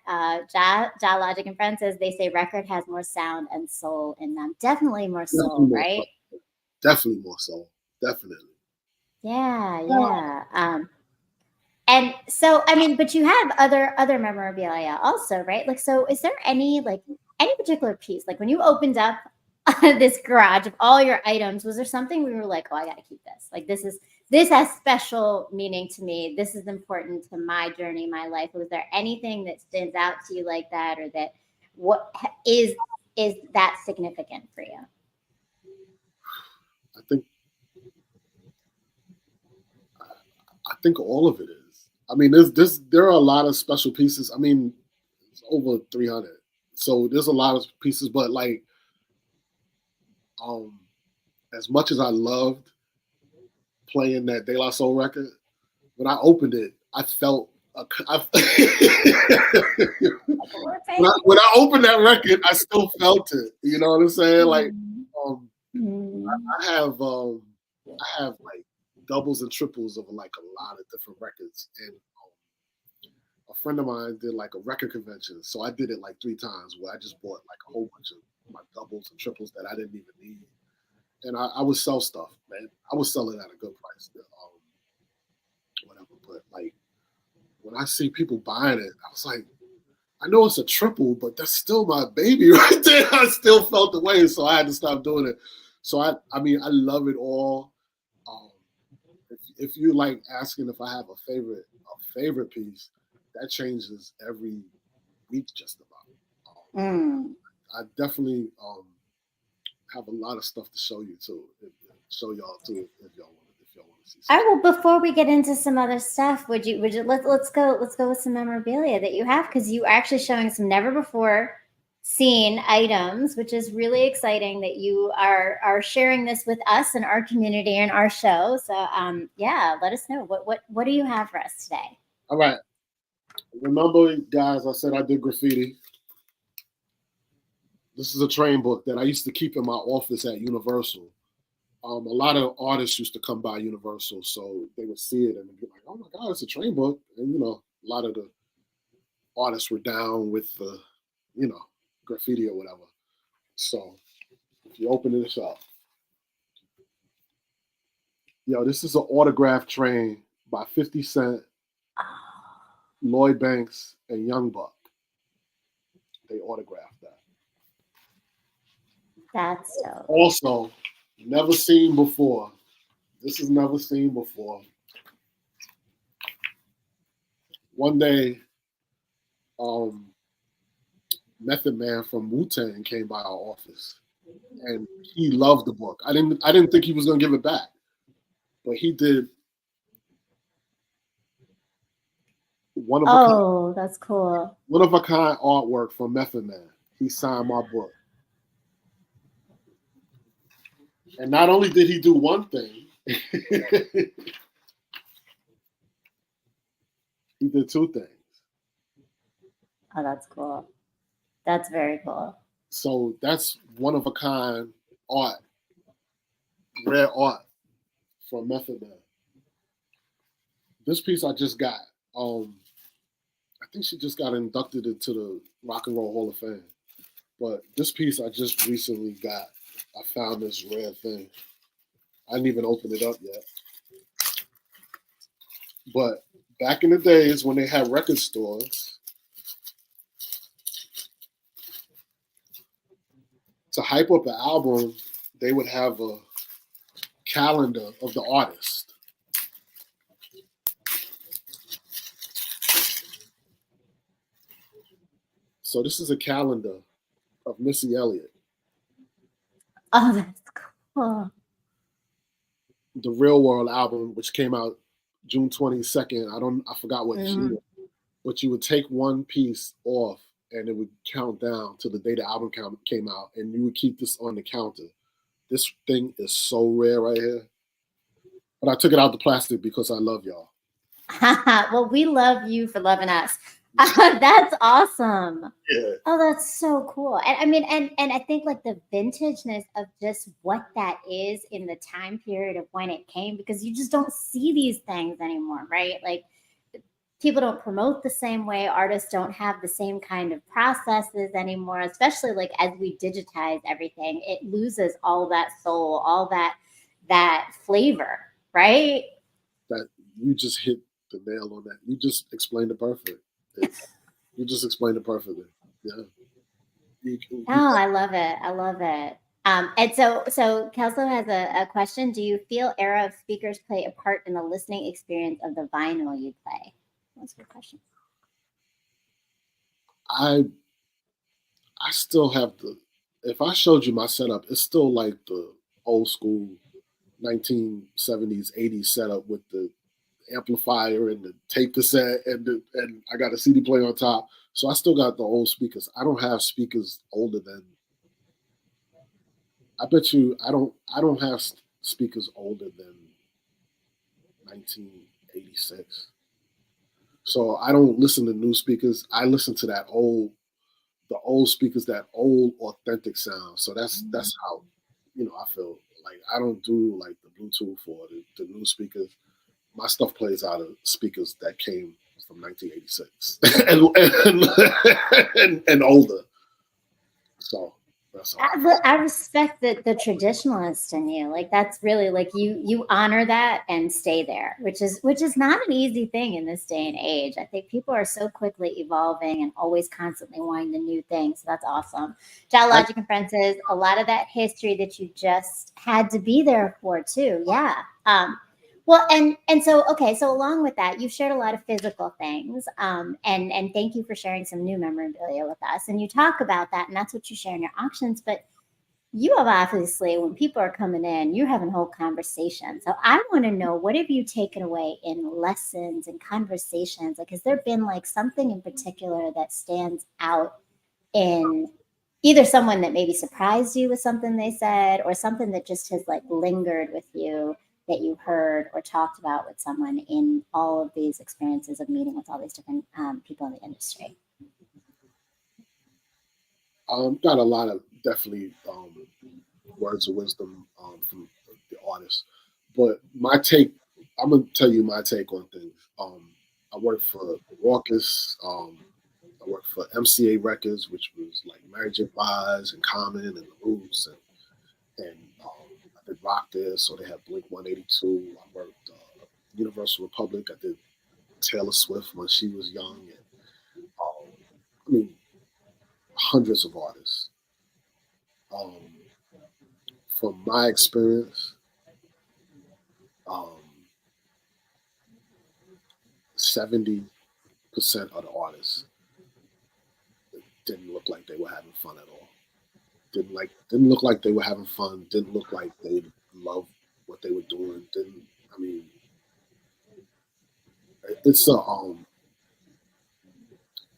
Ja Logic and Friends says they say record has more sound and soul in them. Definitely more soul, right? Definitely more soul. Definitely. Yeah. And so, I mean, but you have other memorabilia also, right? Like, so is there any particular piece, like when you opened up this garage of all your items, was there something where you were like, oh, I got to keep this? Like, this has special meaning to me. This is important to my journey, my life. Was there anything that stands out to you like that, or that what is that significant for you? I think all of it is. I mean, there are a lot of special pieces. I mean, it's over 300, so there's a lot of pieces. But like, as much as I loved playing that De La Soul record, when I opened it, I felt when I opened that record, I still felt it. You know what I'm saying? Like, I have like doubles and triples of like a lot of different records, and a friend of mine did like a record convention, so I did it like 3 times where I just bought like a whole bunch of my doubles and triples that I didn't even need, and I would sell stuff, man. I would sell it at a good price, whatever. But like when I see people buying it, I was like, I know it's a triple, but that's still my baby right there. I still felt the way, so I had to stop doing it. So I mean, I love it all. If you like asking if I have a favorite piece, that changes every week just about. I definitely have a lot of stuff to show you too, show y'all too if y'all want to see. All right. Well, before we get into some other stuff, would you let's go with some memorabilia that you have, because you are actually showing some never before seen items, which is really exciting that you are sharing this with us and our community and our show. So yeah, let us know what do you have for us today. All right. Remember, guys, I said I did graffiti. This is a train book that I used to keep in my office at Universal. A lot of artists used to come by Universal, so they would see it and be like, "Oh my God, it's a train book!" And you know, a lot of the artists were down with the, graffiti or whatever. So if you open this up, this is an autograph train by 50 Cent, Lloyd Banks, and Young Buck. They autographed that. That's dope. Also, never seen before. This is never seen before. One day, Method Man from Wu-Tang came by our office, and he loved the book. I didn't think he was gonna give it back, but he did. That's cool. One of a kind artwork from Method Man. He signed my book. And not only did he do one thing, he did 2 things. Oh, that's cool. That's very cool. So that's one of a kind art, rare art from Method Man. This piece I just got. I think she just got inducted into the Rock and Roll Hall of Fame. But this piece I just recently got. I found this rare thing. I didn't even open it up yet. But back in the days when they had record stores, to hype up an album, they would have a calendar of the artist. So this is a calendar of Missy Elliott. Oh, that's cool. The Real World album, which came out June 22nd. I forgot what year, but you would take one piece off and it would count down to the day the album came out, and you would keep this on the counter. This thing is so rare right here. But I took it out the plastic because I love y'all. Well, we love you for loving us. That's awesome. Yeah. Oh, that's so cool. And I mean, and I think like the vintageness of just what that is in the time period of when it came, because you just don't see these things anymore, right? Like people don't promote the same way. Artists don't have the same kind of processes anymore, especially like as we digitize everything, it loses all that soul, all that flavor, right? That you just hit the nail on that. You just explained it perfect. You just explained it perfectly. Yeah. Oh, I love it. I love it. And so Kelso has a question. Do you feel era of speakers play a part in the listening experience of the vinyl you play? That's a good question. I still have if I showed you my setup, it's still like the old school 1970s, 80s setup with the amplifier and the tape cassette and I got a CD player on top. So I still got the old speakers. I don't have speakers older than, I bet you I don't have speakers older than 1986. So I don't listen to new speakers. I listen to the old speakers, that old authentic sound. So that's how, I feel. Like I don't do like the Bluetooth or the new speakers. My stuff plays out of speakers that came from 1986 and older. So that's all. I respect the traditionalist in you. Like that's really like you honor that and stay there, which is not an easy thing in this day and age. I think people are so quickly evolving and always constantly wanting the new things. So that's awesome. Geologic and Friends says a lot of that history that you just had to be there for too. Yeah. Well, and so okay, so along with that, you've shared a lot of physical things, and thank you for sharing some new memorabilia with us. And you talk about that, and that's what you share in your auctions. But you have obviously, when people are coming in, you're having a whole conversation. So I want to know, what have you taken away in lessons and conversations? Like, has there been like something in particular that stands out in either someone that maybe surprised you with something they said, or something that just has like lingered with you, that you heard or talked about with someone in all of these experiences of meeting with all these different people in the industry? Got a lot of definitely words of wisdom from the artists, but my take, I'm gonna tell you my take on things. I worked for Raucous. I worked for MCA Records, which was like Mary J. Blige and Common and the Roots, and I did rock there, so they had Blink 182. I worked Universal Republic. I did Taylor Swift when she was young, and I mean, hundreds of artists. From my experience, 70% of the artists didn't look like they were having fun at all. Didn't look like they were having fun. Didn't look like they loved what they were doing. I mean, it's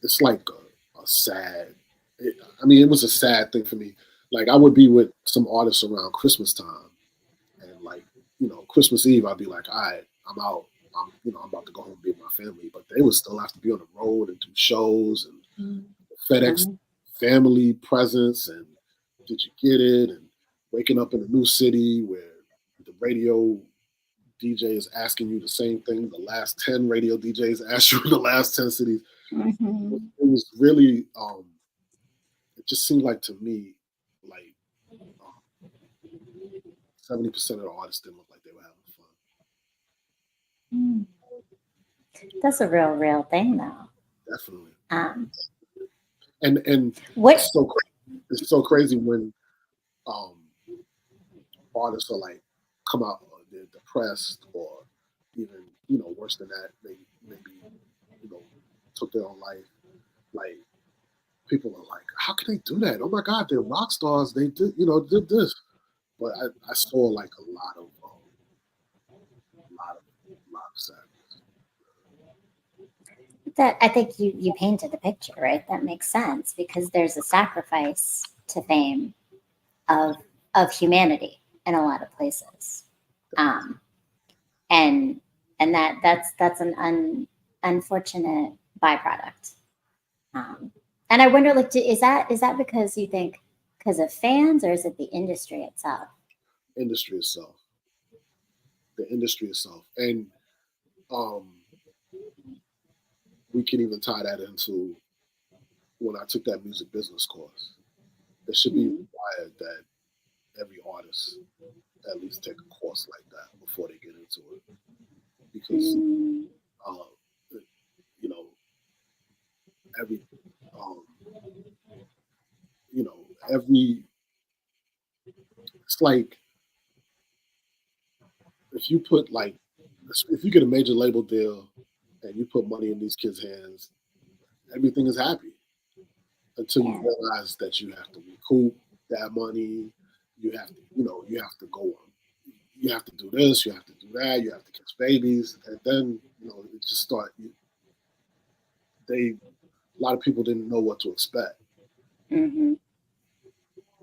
it's like a sad. It was a sad thing for me. Like I would be with some artists around Christmas time, and like Christmas Eve, I'd be like, all right, I'm out. I'm about to go home and be with my family, but they would still have to be on the road and do shows and FedEx family presence and did you get it, and waking up in a new city where the radio DJ is asking you the same thing the last 10 radio DJs asked you in the last 10 cities. It was really it just seemed like to me like 70% of the artists didn't look like they were having fun. That's a real thing though. Definitely. And what it's so crazy when artists are like come out, they're depressed, or even worse than that, they maybe took their own life. Like people are like, how can they do that? Oh my God, they're rock stars. They did this. but I saw like a lot of sadness. That I think you painted the picture, right? That makes sense because there's a sacrifice to fame of humanity in a lot of places, um, and that's an unfortunate byproduct. And I wonder, like, is that because you think because of fans, or is it the industry itself? Industry itself, the industry itself, and um, we can even tie that into when I took that music business course. It should be Mhm. required that every artist at least take a course like that before they get into it, because Mm, uh, you know every um, you know every it's like if you put like if you get a major label deal and you put money in these kids' hands, everything is happy until you yeah. realize that you have to recoup that money. You have to, you have to go on. You have to do this. You have to do that. You have to catch babies, and then it just start. They A lot of people didn't know what to expect, Hmm.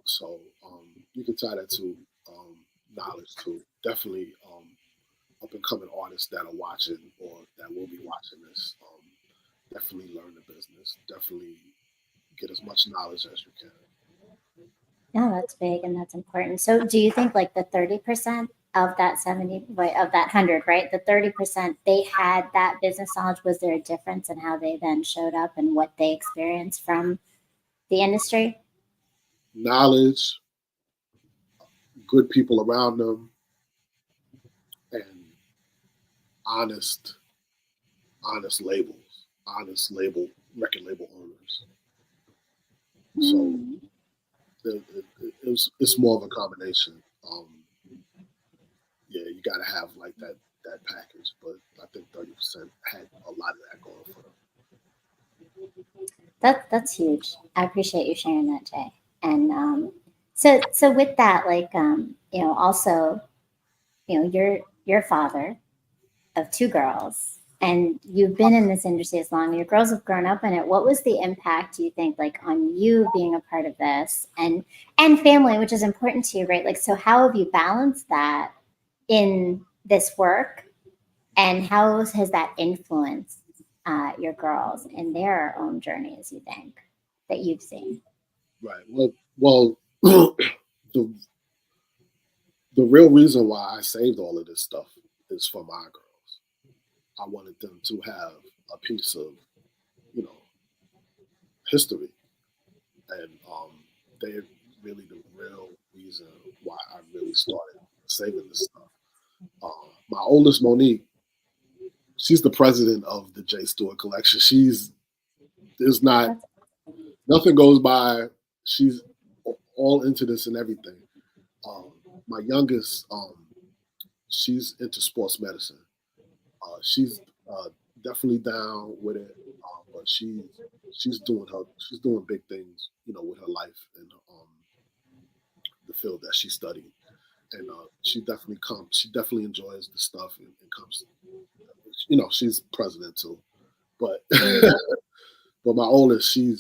so you can tie that to knowledge too. Definitely, up and coming artists that are watching or that will be watching this. Definitely learn the business. Definitely get as much knowledge as you can. No, that's big and that's important. So, do you think like the 30% of that 70, wait, of that 100, right? The 30% they had that business knowledge. Was there a difference in how they then showed up and what they experienced from the industry? Knowledge, good people around them, and honest, honest labels, honest record label owners. So Mm. it's more of a combination. Yeah, you got to have like that package, but I think 30% had a lot of that going for them. That's huge. I appreciate you sharing that, Jay. And so with that, like also, you're a father of two girls, and you've been in this industry as long. Your girls have grown up in it. What was the impact, do you think, like on you being a part of this, and family, which is important to you, right? Like, so how have you balanced that in this work, and how has that influenced your girls in their own journeys, you think, that you've seen? Right. Well, the the real reason why I saved all of this stuff is for my girls. I wanted them to have a piece of, you know, history, and they're really the real reason why I really started saving this stuff. My oldest, Monique, she's the president of the Jay Stewart collection. There's not That's nothing goes by. She's all into this and everything. Um, my youngest, she's into sports medicine. She's definitely down with it, but she's doing big things, with her life and the field that she studied, and she definitely enjoys the stuff and comes. She's president too, but mm, but my oldest, she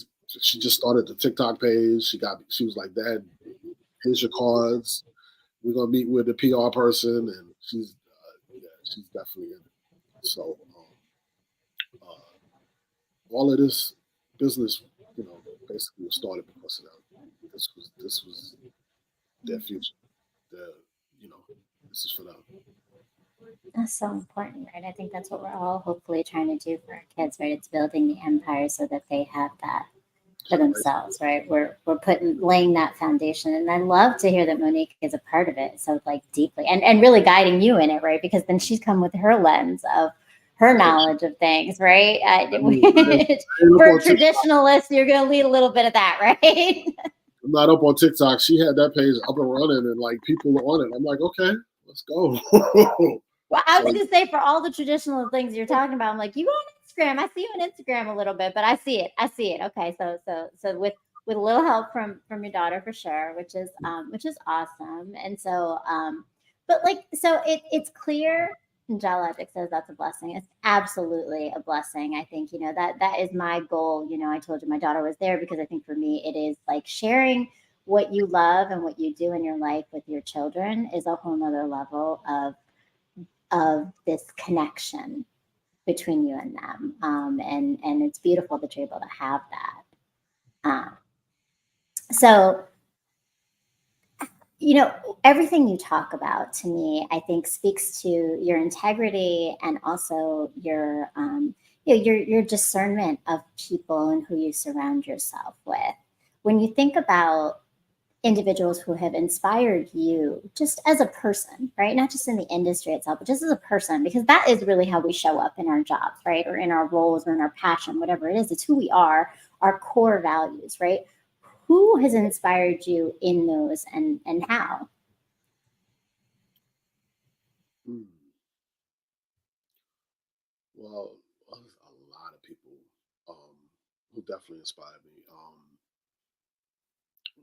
just started the TikTok page. She was like, Dad, here's your cards. We're gonna meet with the PR person, and she's definitely in it. So all of this business, basically was started because of them. This was their future. Their, you know, this is for them. that's so important, right? I think that's what we're all hopefully trying to do for our kids, right? It's building the empire so that they have that for themselves, right? We're laying that foundation, and I love to hear that Monique is a part of it so like deeply, and really guiding you in it, right? Because then she's come with her lens of her knowledge of things, right? I mean, I ain't up For a on TikTok. traditionalist, you're going to lead a little bit of that, right? I'm not up on TikTok. She had that page up and running, and like people were on it. I'm like, okay, let's go. Well, I was So going to say for all the traditional things you're talking about, I'm like, you go on Instagram. I see you on Instagram a little bit, but I see it. I see it. Okay, so with with a little help from your daughter for sure, which is awesome. And so, but like, so it's clear. And Geologic says that's a blessing. It's absolutely a blessing. I think, you know, that is my goal. You know, I told you my daughter was there because I think for me it is like sharing what you love and what you do in your life with your children is a whole nother level of this connection between you and them. And it's beautiful that you're able to have that. So, you know, everything you talk about to me, I think speaks to your integrity and also you know, your discernment of people and who you surround yourself with. When you think about individuals who have inspired you just as a person, right? Not just in the industry itself, but just as a person, because that is really how we show up in our jobs, right? Or in our roles or in our passion, whatever it is, it's who we are, our core values, right? Who has inspired you in those and how? Hmm. Well, there's a lot of people um, who definitely inspired me.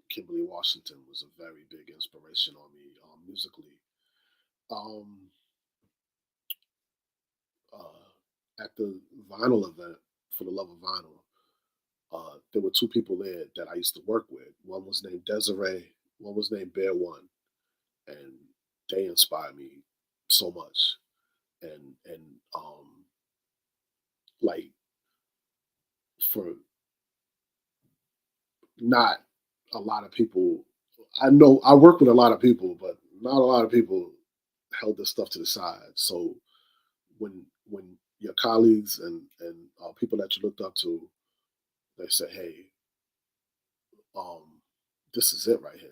Kimberly Washington was a very big inspiration on me musically. Um, at the vinyl event for the Love of Vinyl, there were two people there that I used to work with. One was named Desiree, one was named Bear One, and they inspired me so much. And like for not a lot of people, I know I work with a lot of people, but not a lot of people held this stuff to the side. So when your colleagues and people that you looked up to, they say, "Hey, um, this is it right here.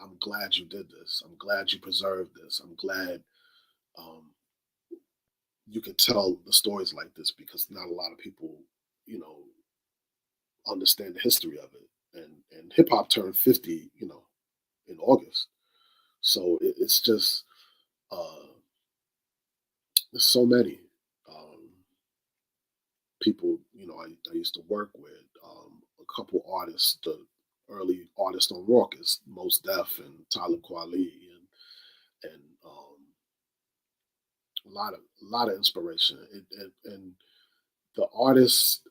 I'm glad you did this. I'm glad you preserved this. I'm glad um, you could tell the stories like this because not a lot of people, you know, understand the history of it. And hip hop turned 50, you know, in August. So it's just uh, there's so many people, you know, I used to work with. A couple artists, the early artists on Raucous, Most Def and Tyler Kweli, and a lot of inspiration. And the artists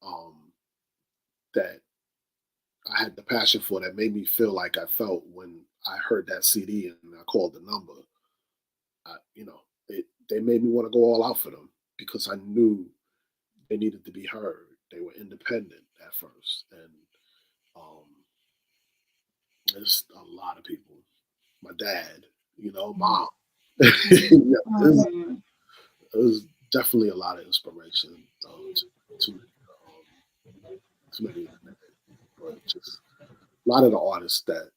um, that I had the passion for that made me feel like I felt when I heard that CD and I called the number. You know, they made me want to go all out for them because I knew they needed to be heard. They were independent at first, and um, there's a lot of people. My dad, you know, mom. Yeah, Mhm. there's definitely a lot of inspiration. Too many, too many, but just a lot of the artists that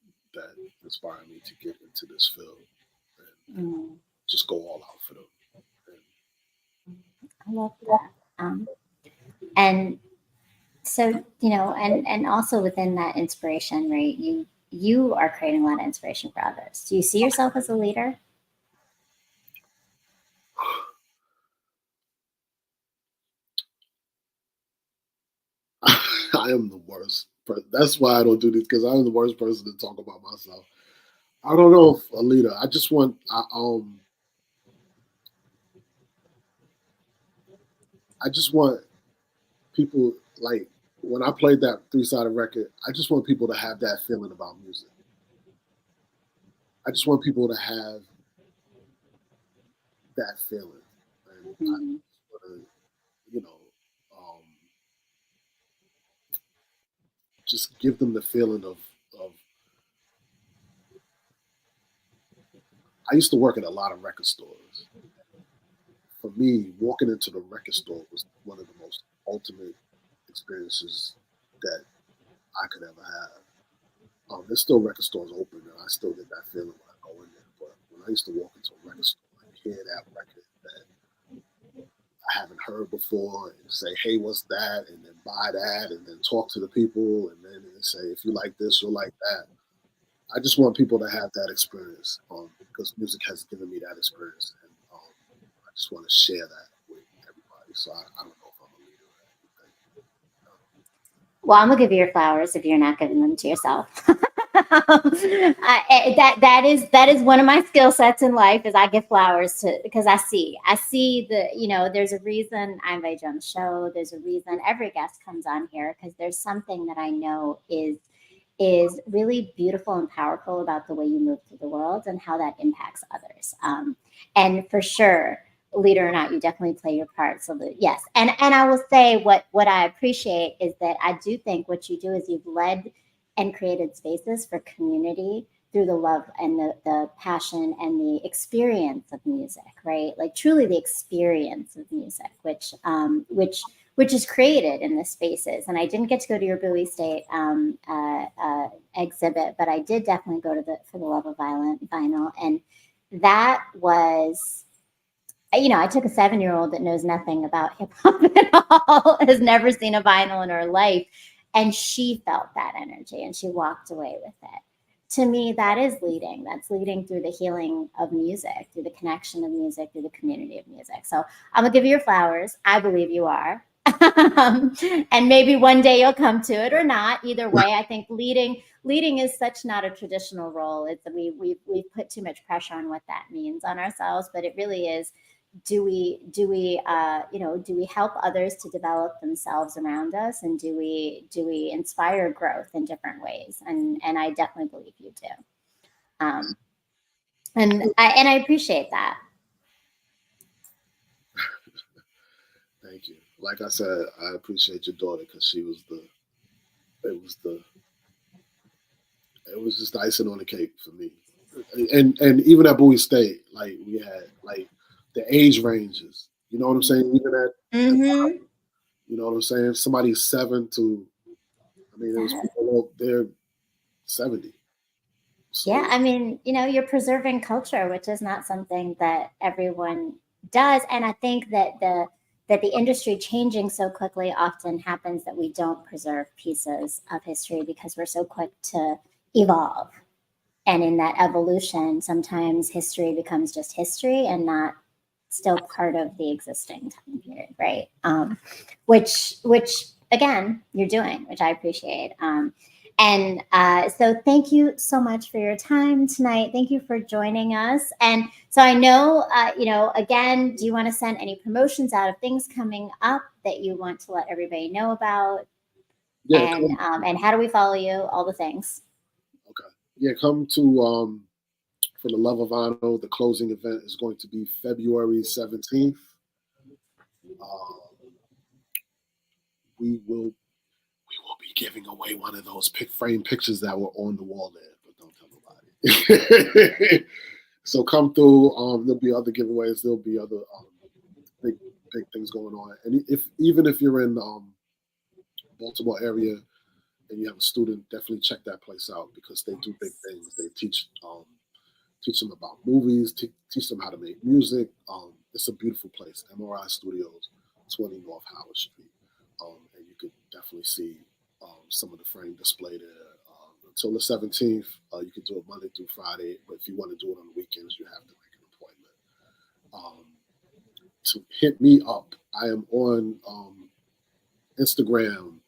inspire me to get into this field and Mm. just go all out for them. I love that. And so, you know, and also within that inspiration, right? You are creating a lot of inspiration for others. Do you see yourself as a leader? I am the worst. That's why I don't do this because I'm the worst person to talk about myself. I don't know if a leader. I just want. I just want people like when I played that three-sided record. I just want people to have that feeling about music. I just want people to have that feeling, and I Mm. want to, you know, um, just give them the feeling of. I used to work at a lot of record stores. For me, walking into the record store was one of the most ultimate experiences that I could ever have. There's still record stores open, and I still get that feeling when I go in there. But when I used to walk into a record store and hear that record that I haven't heard before, and say, "Hey, what's that?" and then buy that, and then talk to the people, and then they say, "If you like this, you'll like that." I just want people to have that experience because music has given me that experience, and I just want to share that with everybody. So I don't know if I'm a leader or anything. Well, I'm gonna give you your flowers if you're not giving them to yourself. That is one of my skill sets in life is I give flowers to because I see the there's a reason I invite you on the show. There's a reason every guest comes on here because there's something that I know is really beautiful and powerful about the way you move through the world and how that impacts others. And for sure, leader or not, you definitely play your part. So yes, and I will say what I appreciate is that I do think what you do is you've led and created spaces for community through the love and the passion and the experience of music, right? Like truly the experience of music, which is created in the spaces. And I didn't get to go to your Bowie State exhibit, but I did definitely go to the For the Love of Vinyl, and that was I took a 7-year-old that knows nothing about hip hop at all, has never seen a vinyl in her life. And she felt that energy and she walked away with it. To me, that is leading. That's leading through the healing of music, through the connection of music, through the community of music. So I'm going to give you your flowers. I believe you are. And maybe one day you'll come to it or not. Either way, I think leading is such not a traditional role. It's we've put too much pressure on what that means on ourselves, but it really is. Do we help others to develop themselves around us, and do we inspire growth in different ways? And I definitely believe you do. And I appreciate that. Thank you. Like I said, I appreciate your daughter because it was just the icing on the cake for me. And even at Bowie State, like we had like the age ranges. You know what I'm saying? Even Mm-hmm. you know what I'm saying? Somebody's 7 to, I mean, there's people they're 70. So, Yeah, I mean, you're preserving culture, which is not something that everyone does. And I think that the industry changing so quickly often happens that we don't preserve pieces of history because we're so quick to evolve. And in that evolution, sometimes history becomes just history and not still part of the existing time period, right? Which again you're doing, which I appreciate. And so thank you so much for your time tonight. Thank you for joining us. And so I know, again, do you want to send any promotions out of things coming up that you want to let everybody know about? yeah, And how do we follow you? All the things. okay. Yeah, come to For the Love of Vinyl. The closing event is going to be February 17th. We will be giving away one of those frame pictures that were on the wall there, but don't tell nobody. So come through. There'll be other giveaways. There'll be other big things going on. And even if you're in Baltimore area and you have a student, definitely check that place out because they do big things. They teach them about movies, teach them how to make music. It's a beautiful place. MRI Studios, 20 North Howard Street. And you could definitely see some of the frame display there. Until the 17th, you can do it Monday through Friday, but if you want to do it on the weekends, you have to make an appointment. To hit me up, I am on Instagram,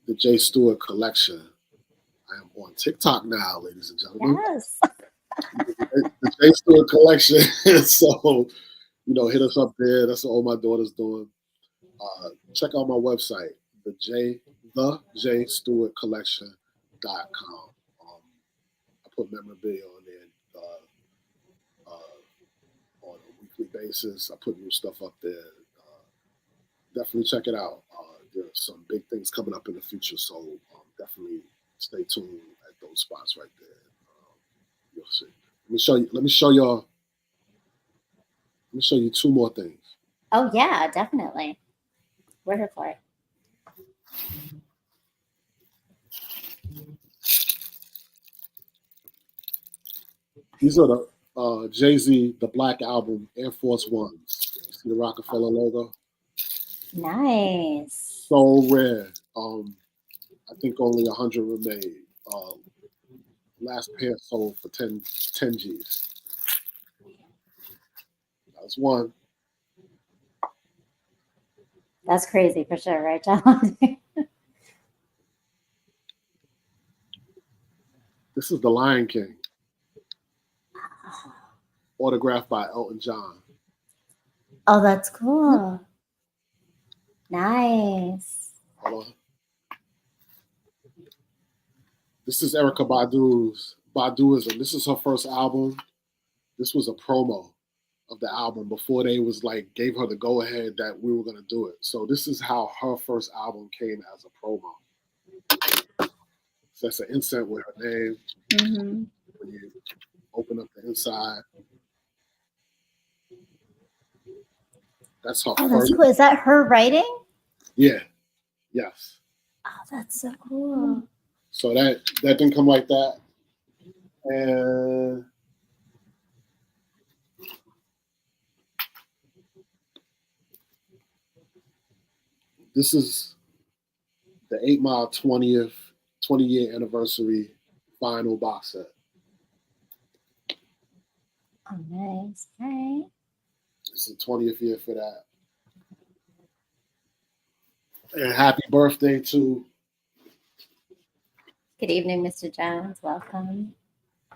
the Jay Stewart Collection. I am on TikTok now, ladies and gentlemen. Yes. The Jay Stewart Collection. So, hit us up there. That's all my daughter's doing. Check out my website, the Jay Stewart Collection.com. I put memorabilia on there on a weekly basis. I put new stuff up there. Definitely check it out. There's some big things coming up in the future, so definitely stay tuned at those spots right there. You'll see. Let me show you 2 more things. Oh yeah, definitely. We're here for it. These are the Jay-Z, the Black Album, Air Force Ones. See the Rockefeller logo? Nice. So rare. I think only 100 were made. Last pair sold for 10 G's. That's one. That's crazy for sure, right, John? This is The Lion King, autographed by Elton John. Oh, that's cool. Nice. Hold on. This is Erykah Baduism. This is her first album. This was a promo of the album before they was like gave her the go ahead that we were gonna do it. So this is how her first album came as a promo. So that's an insert with her name. Mm-hmm. When you open up the inside, that's her Oh, first. that's cool. Is that her writing? Yeah. Yes. Oh, that's so cool. So that didn't come like that, and this is the 8 Mile 20-year anniversary vinyl box set. Oh, nice. All right. It's the 20th year for that. And happy birthday to. Good evening, Mr. Jones. Welcome.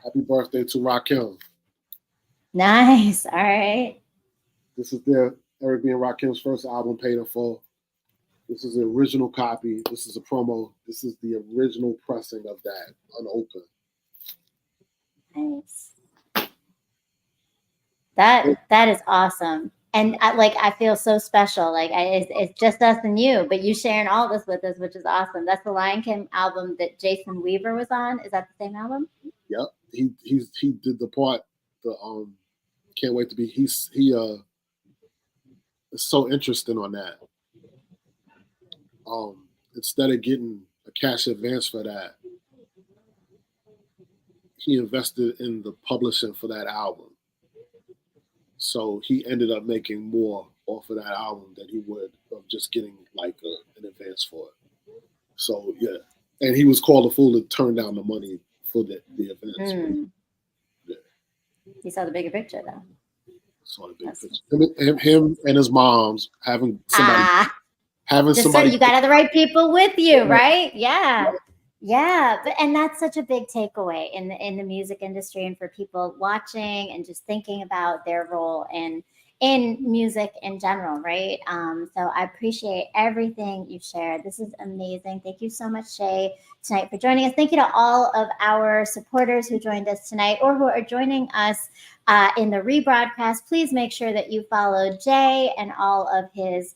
Happy birthday to Rakim. Nice. All right. This is Eric B. and Rakim's first album, Paid in Full. This is the original copy. This is a promo. This is the original pressing of that, unopened. Nice. That is awesome. And I feel so special. Like it's just us and you, but you sharing all this with us, which is awesome. That's the Lion King album that Jason Weaver was on. Is that the same album? Yep. He did the part. The Can't Wait to Be. He is so interesting on that. Instead of getting a cash advance for that, he invested in the publishing for that album. So he ended up making more off of that album than he would of just getting like an advance for it. So yeah, and he was called a fool to turn down the money for the advance. Yeah. You saw the bigger picture though. Saw the big picture. Him and his moms having somebody. Just so you got all the right people with you, right? Yeah. And that's such a big takeaway in the music industry and for people watching and just thinking about their role in music in general, right? So I appreciate everything you shared. This is amazing. Thank you so much, Jay, tonight for joining us. Thank you to all of our supporters who joined us tonight or who are joining us in the rebroadcast. Please make sure that you follow Jay and all of his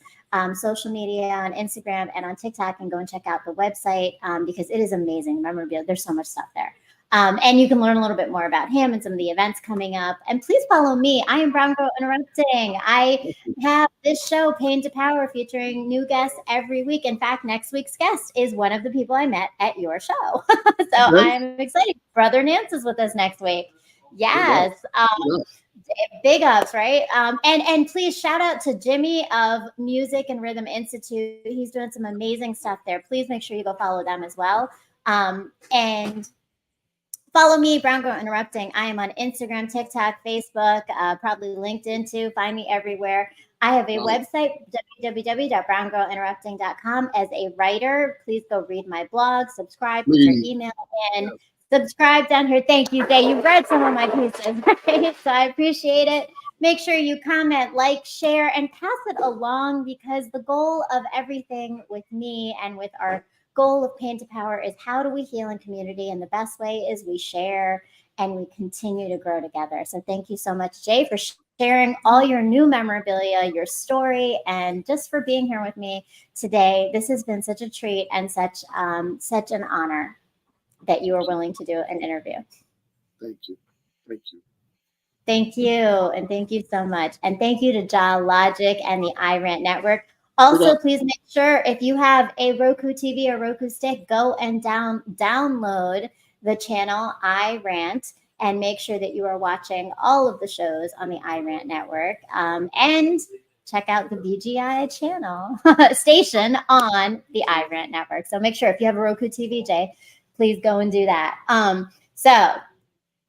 social media on Instagram and on TikTok, and go and check out the website because it is amazing. Memorabilia, there's so much stuff there. And you can learn a little bit more about him and some of the events coming up. And please follow me. I am Brown Girl Interrupting. I have this show, Pain to Power, featuring new guests every week. In fact, next week's guest is one of the people I met at your show. So I'm excited. Brother Nance is with us next week. Yes. Big ups, right? And please shout out to Jimmy of Music and Rhythm Institute. He's doing some amazing stuff there. Please make sure you go follow them as well. And follow me, Brown Girl Interrupting. I am on Instagram, TikTok, Facebook, probably LinkedIn too. Find me everywhere. I have a website, www.browngirlinterrupting.com. As a writer, please go read my blog, subscribe, put your email in. Subscribe down here. Thank you, Jay. You've read some of my pieces, right? So I appreciate it. Make sure you comment, like, share, and pass it along because the goal of everything with me and with our goal of Pain to Power is how do we heal in community? And the best way is we share and we continue to grow together. So thank you so much, Jay, for sharing all your new memorabilia, your story, and just for being here with me today. This has been such a treat and such an honor that you are willing to do an interview. Thank you. Thank you. And thank you so much. And thank you to Jaw Logic and the iRant Network. Also, please make sure if you have a Roku TV or Roku stick, go and download the channel iRant and make sure that you are watching all of the shows on the iRant Network. And check out the BGI channel station on the iRant Network. So make sure if you have a Roku TV, Jay, please go and do that. So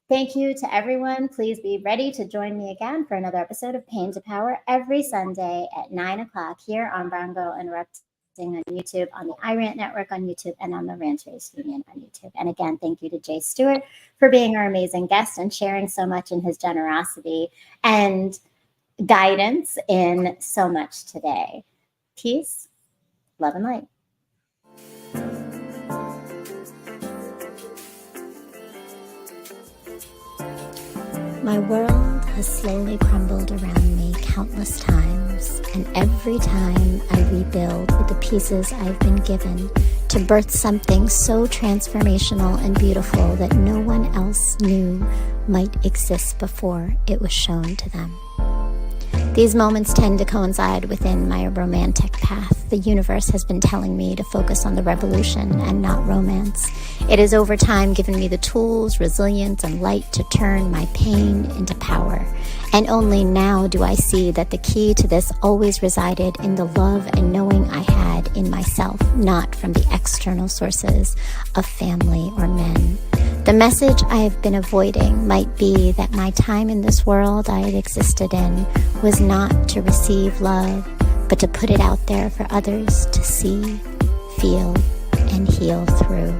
thank you to everyone. Please be ready to join me again for another episode of Pain to Power every Sunday at 9 o'clock here on Brown Girl Interrupting. Uplifting on YouTube, on the iRant Network on YouTube, and on the Rant Race Union on YouTube. And again, thank you to Jay Stewart for being our amazing guest and sharing so much in his generosity and guidance in so much today. Peace, love, and light. My world has slowly crumbled around me countless times, and every time I rebuild with the pieces I've been given to birth something so transformational and beautiful that no one else knew might exist before it was shown to them. These moments tend to coincide within my romantic path. The universe has been telling me to focus on the revolution and not romance. It has over time given me the tools, resilience, and light to turn my pain into power. And only now do I see that the key to this always resided in the love and knowing I had in myself, not from the external sources of family or men. The message I have been avoiding might be that my time in this world I had existed in was not to receive love, but to put it out there for others to see, feel, and heal through.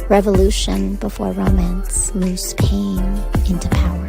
Revolution before romance moves pain into power.